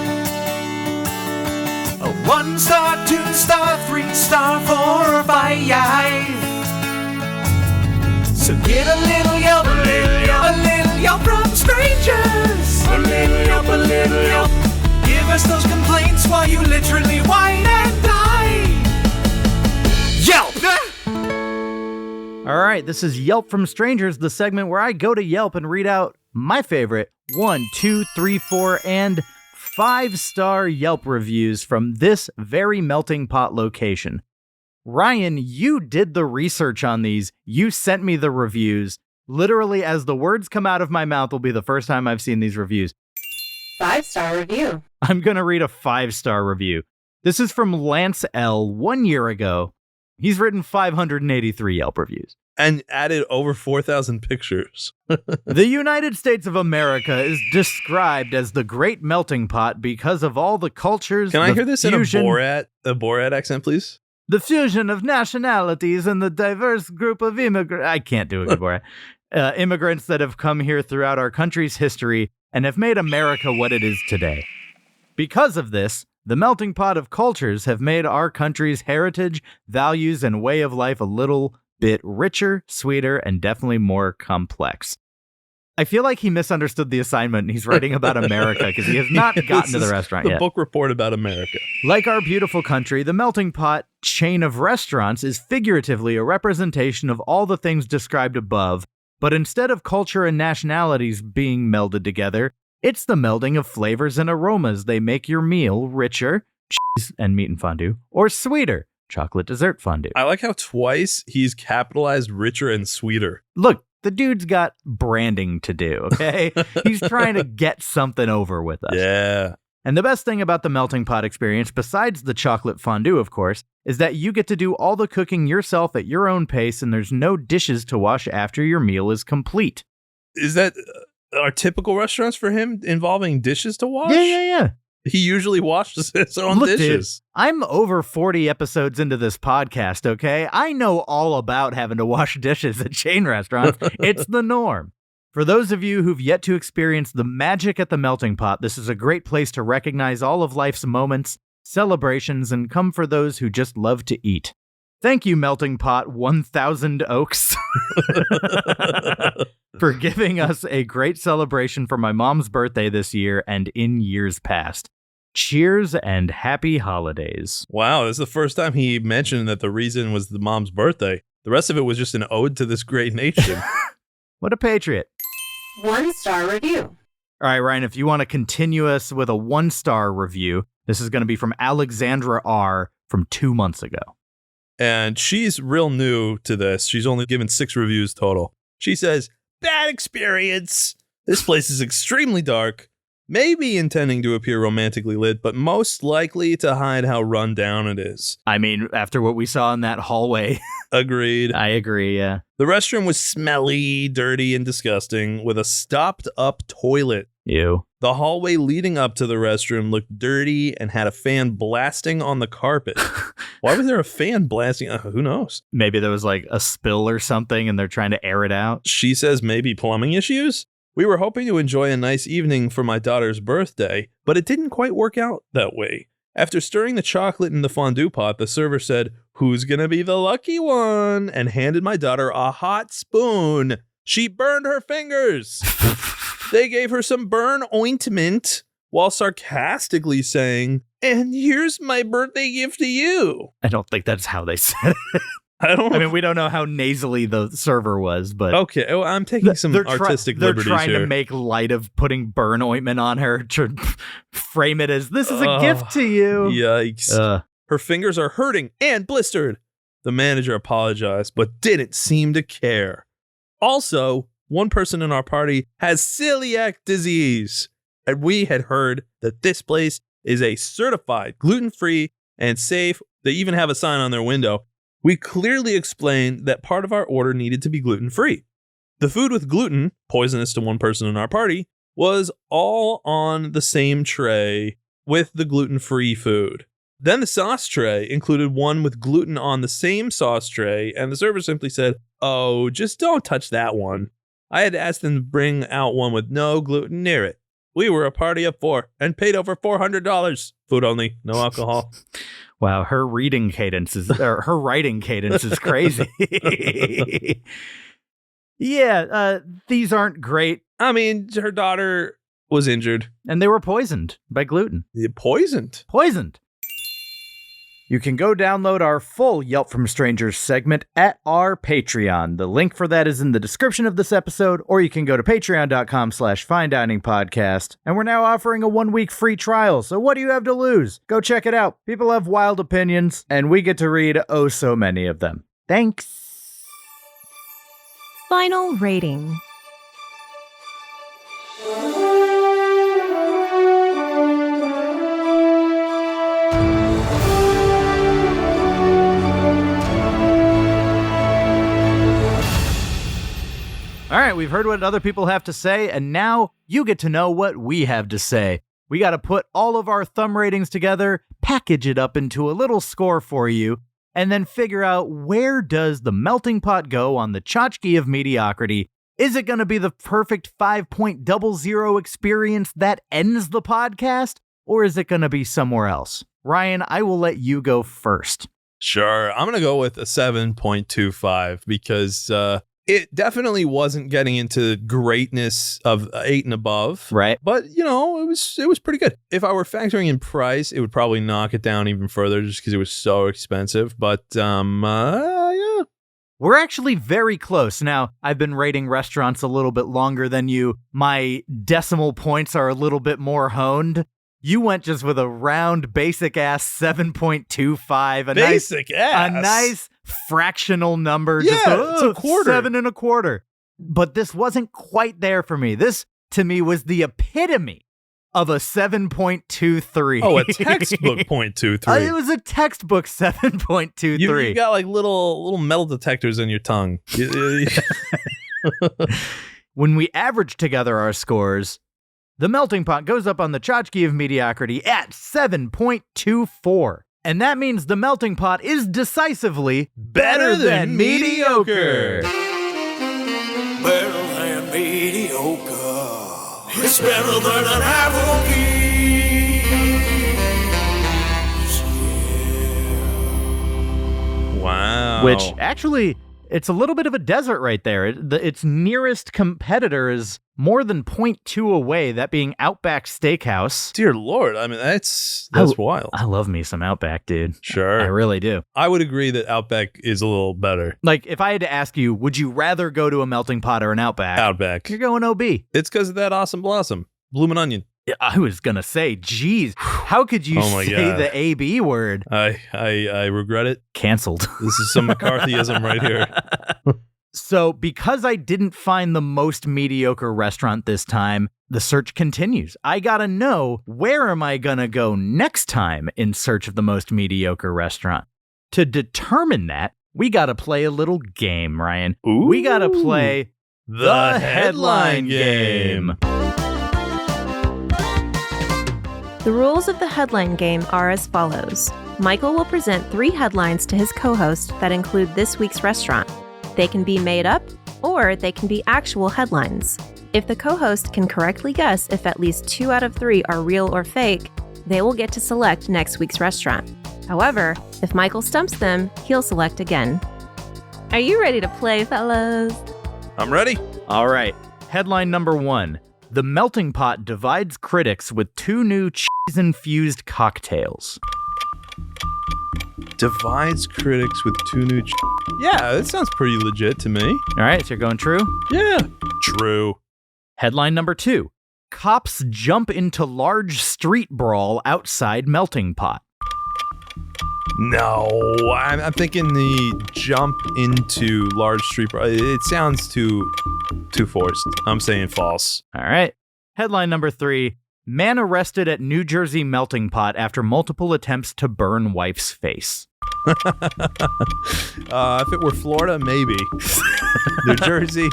A 1-star, 2-star, 3-star, 4 or 5. So get a little Yelp, a little Yelp from strangers. A little Yelp. Give us those complaints while you literally whine and die. Yelp! All right, this is Yelp from Strangers, the segment where I go to Yelp and read out my favorite 1, 2, 3, 4, and 5-star Yelp reviews from this very melting pot location. Ryan, you did the research on these. You sent me the reviews. Literally, as the words come out of my mouth will be the first time I've seen these reviews. 5-star review. I'm going to read a 5-star review. This is from Lance L. 1 year ago. He's written 583 Yelp reviews. And added over 4,000 pictures. The United States of America is described as the great melting pot because of all the cultures. Can I hear this fusion, in a Borat accent, please? The fusion of nationalities and the diverse group of immigrants. I can't do a good Borat. Immigrants that have come here throughout our country's history and have made America what it is today. Because of this, the melting pot of cultures have made our country's heritage, values, and way of life a little bit richer, sweeter, and definitely more complex. I feel like he misunderstood the assignment and he's writing about America because he has not gotten to the restaurant yet. The book report about America. Like our beautiful country, the melting pot chain of restaurants is figuratively a representation of all the things described above, but instead of culture and nationalities being melded together, it's the melding of flavors and aromas. They make your meal richer, cheese and meat and fondue, or sweeter, chocolate dessert fondue. I like how twice he's capitalized richer and sweeter. Look, the dude's got branding to do, okay? He's trying to get something over with us. Yeah. And the best thing about the melting pot experience, besides the chocolate fondue, of course, is that you get to do all the cooking yourself at your own pace and there's no dishes to wash after your meal is complete. Is that our typical restaurants for him involving dishes to wash? Yeah. He usually washes his own dishes. Dude, I'm over 40 episodes into this podcast, okay? I know all about having to wash dishes at chain restaurants. It's the norm. For those of you who've yet to experience the magic at the melting pot, this is a great place to recognize all of life's moments, celebrations, and come for those who just love to eat. Thank you, Melting Pot 1000 Oaks, for giving us a great celebration for my mom's birthday this year and in years past. Cheers and happy holidays. Wow, this is the first time he mentioned that the reason was the mom's birthday. The rest of it was just an ode to this great nation. What a patriot. 1-star review. All right, Ryan, if you want to continue us with a 1-star review, this is going to be from Alexandra R. from 2 months ago. And she's real new to this. She's only given 6 reviews total. She says, bad experience. This place is extremely dark. Maybe intending to appear romantically lit, but most likely to hide how run down it is. I mean, after what we saw in that hallway. Agreed. I agree, yeah. The restroom was smelly, dirty, and disgusting, with a stopped-up toilet. Ew. The hallway leading up to the restroom looked dirty and had a fan blasting on the carpet. Why was there a fan blasting? Who knows? Maybe there was like a spill or something and they're trying to air it out. She says maybe plumbing issues? We were hoping to enjoy a nice evening for my daughter's birthday, but it didn't quite work out that way. After stirring the chocolate in the fondue pot, the server said, "Who's gonna be the lucky one?" and handed my daughter a hot spoon. She burned her fingers. They gave her some burn ointment while sarcastically saying, "And here's my birthday gift to you." I don't think that's how they said it. I mean, we don't know how nasally the server was, but... Okay, well, I'm taking some artistic liberties here. They're trying to make light of putting burn ointment on her to frame it as, this is a gift to you. Yikes. Her fingers are hurting and blistered. The manager apologized, but didn't seem to care. Also, one person in our party has celiac disease, and we had heard that this place is a certified gluten-free and safe. They even have a sign on their window. We clearly explained that part of our order needed to be gluten-free. The food with gluten, poisonous to one person in our party, was all on the same tray with the gluten-free food. Then the sauce tray included one with gluten on the same sauce tray, and the server simply said, "Oh, just don't touch that one." I had to ask them to bring out one with no gluten near it. We were a party of 4 and paid over $400. Food only, no alcohol. Wow, her writing cadence is crazy. Yeah, these aren't great. I mean, her daughter was injured. And they were poisoned by gluten. Poisoned? Poisoned. You can go download our full Yelp from Strangers segment at our Patreon. The link for that is in the description of this episode, or you can go to patreon.com/finediningpodcast. And we're now offering a 1-week free trial, so what do you have to lose? Go check it out. People have wild opinions, and we get to read oh so many of them. Thanks. Final rating. All right, we've heard what other people have to say, and now you get to know what we have to say. We got to put all of our thumb ratings together, package it up into a little score for you, and then figure out where does the melting pot go on the tchotchke of mediocrity. Is it going to be the perfect 5.00 experience that ends the podcast, or is it going to be somewhere else? Ryan, I will let you go first. Sure. I'm going to go with a 7.25 because it definitely wasn't getting into greatness of 8 and above. Right. But, you know, it was pretty good. If I were factoring in price, it would probably knock it down even further just because it was so expensive. But, yeah. We're actually very close. Now, I've been rating restaurants a little bit longer than you. My decimal points are a little bit more honed. You went just with a round, basic-ass 7.25. A nice fractional number. Yeah, just it's a quarter. 7 1/4. But this wasn't quite there for me. This, to me, was the epitome of a 7.23. Oh, a textbook 0.23. It was a textbook 7.23. You got like little metal detectors in your tongue. When we average together our scores, the melting pot goes up on the tchotchke of mediocrity at 7.24. And that means the melting pot is decisively better than mediocre. Better than mediocre. It's better than an Applebee's. Wow. Which actually, it's a little bit of a desert right there. Its nearest competitor is more than 0.2 away, that being Outback Steakhouse. Dear Lord, I mean, that's wild. I love me some Outback, dude. Sure. I really do. I would agree that Outback is a little better. Like, if I had to ask you, would you rather go to a melting pot or an Outback? Outback. You're going OB. It's because of that awesome blossom. Bloomin' onion. I was going to say, geez, how could you say God. the AB word? I regret it. Canceled. This is some McCarthyism right here. So, because I didn't find the most mediocre restaurant this time, the search continues. I gotta know, where am I gonna go next time in search of the most mediocre restaurant? To determine that, we gotta play a little game, Ryan. Ooh. We gotta play the headline game. The rules of the headline game are as follows. Michael will present 3 headlines to his co-host that include this week's restaurant. They can be made up, or they can be actual headlines. If the co-host can correctly guess if at least 2 out of 3 are real or fake, they will get to select next week's restaurant. However, if Michael stumps them, he'll select again. Are you ready to play, fellas? I'm ready. All right. Headline number 1. The melting pot divides critics with 2 new cheese-infused cocktails. Divides critics with 2 new... Yeah, that sounds pretty legit to me. All right, so you're going true? Yeah. True. Headline number 2. Cops jump into large street brawl outside melting pot. No, I'm thinking the jump into large street brawl. It sounds too forced. I'm saying false. All right. Headline number 3. Man arrested at New Jersey melting pot after multiple attempts to burn wife's face. If it were Florida, maybe. New Jersey,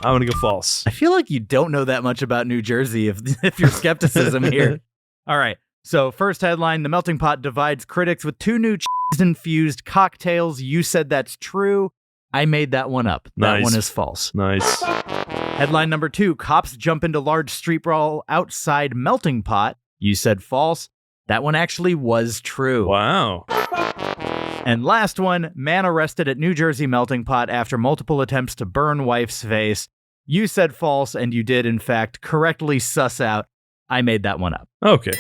I'm going to go false. I feel like you don't know that much about New Jersey if your skepticism here. All right. So first headline, the melting pot divides critics with 2 new cheese-infused cocktails. You said that's true. I made that one up. That Nice. one is false. Nice. Headline number 2, cops jump into large street brawl outside melting pot. You said false. That one actually was true. Wow. And last one, man arrested at New Jersey melting pot after multiple attempts to burn wife's face. You said false, and you did, in fact, correctly suss out. I made that one up. Okay.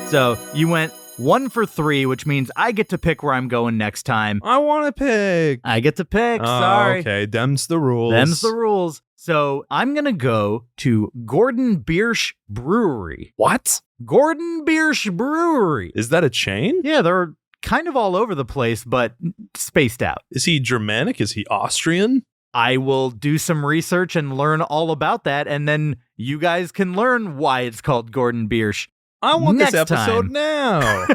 So you went 1 for 3, which means I get to pick where I'm going next time. I want to pick. I get to pick. Sorry. Okay, them's the rules. Them's the rules. So I'm going to go to Gordon Biersch Brewery. What? Gordon Biersch Brewery. Is that a chain? Yeah, they're kind of all over the place, but spaced out. Is he Germanic? Is he Austrian? I will do some research and learn all about that, and then you guys can learn why it's called Gordon Biersch. I want next this episode time. now.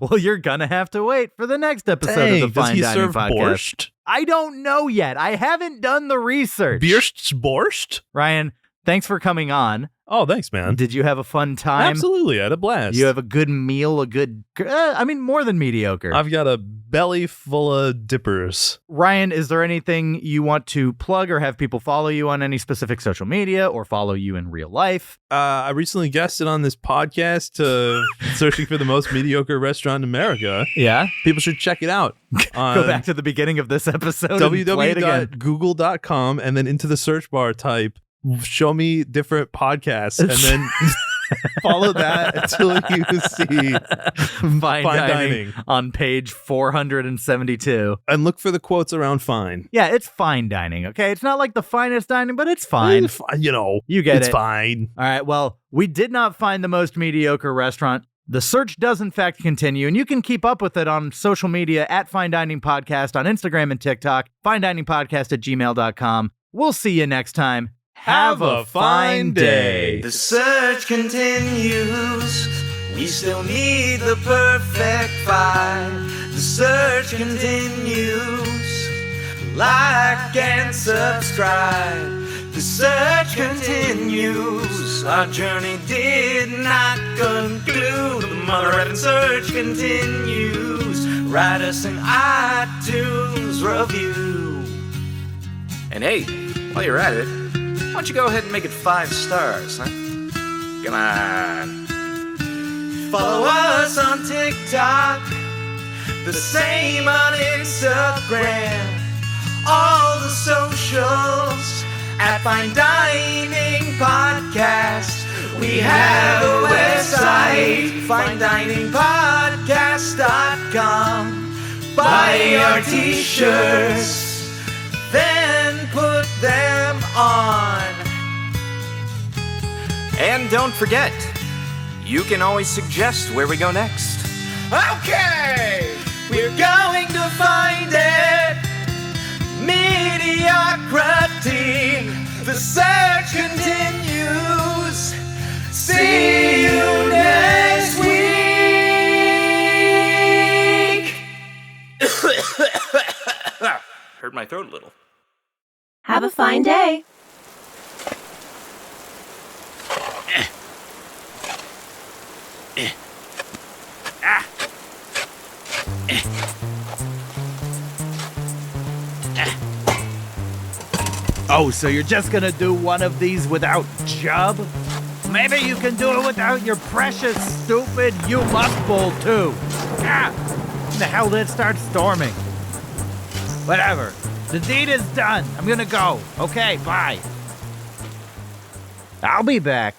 Well, you're going to have to wait for the next episode of the Fine Dining Podcast. Borscht? I don't know yet. I haven't done the research. Biersch's borscht? Ryan, thanks for coming on. Oh, thanks, man. Did you have a fun time? Absolutely. I had a blast. You have a good meal, more than mediocre. I've got a belly full of dippers. Ryan, is there anything you want to plug or have people follow you on any specific social media or follow you in real life? I recently guested on this podcast searching for the most mediocre restaurant in America. Yeah? People should check it out. Go back to the beginning of this episode and play it again. www.google.com and then into the search bar type show me different podcasts and then follow that until you see Fine dining on page 472. And look for the quotes around fine. Yeah, it's fine dining, okay? It's not like the finest dining, but it's fine. You get it. It's fine. All right, well, we did not find the most mediocre restaurant. The search does, in fact, continue, and you can keep up with it on social media at Fine Dining Podcast on Instagram and TikTok, finediningpodcast@gmail.com. We'll see you next time. Have a fine day. The search continues. We still need the perfect five. The search continues. Like and subscribe. The search continues. Our journey did not conclude. The mother effing search continues. Write us an iTunes review. And hey, while you're at it, why don't you go ahead and make it 5 stars, huh? Come on. Follow us on TikTok, the same on Instagram, all the socials at Fine Dining Podcast. We have a website, finediningpodcast.com. Buy our t-shirts, then put them on. And don't forget, you can always suggest where we go next. Okay, we're going to find it. Mediocrity. The search continues. See you next week. Hurt my throat a little. Have a fine day. Oh, so you're just gonna do one of these without Jub? Maybe you can do it without your precious, stupid You Must Bowl, too. The hell did it start storming? Whatever. The deed is done. I'm gonna go. Okay, bye. I'll be back.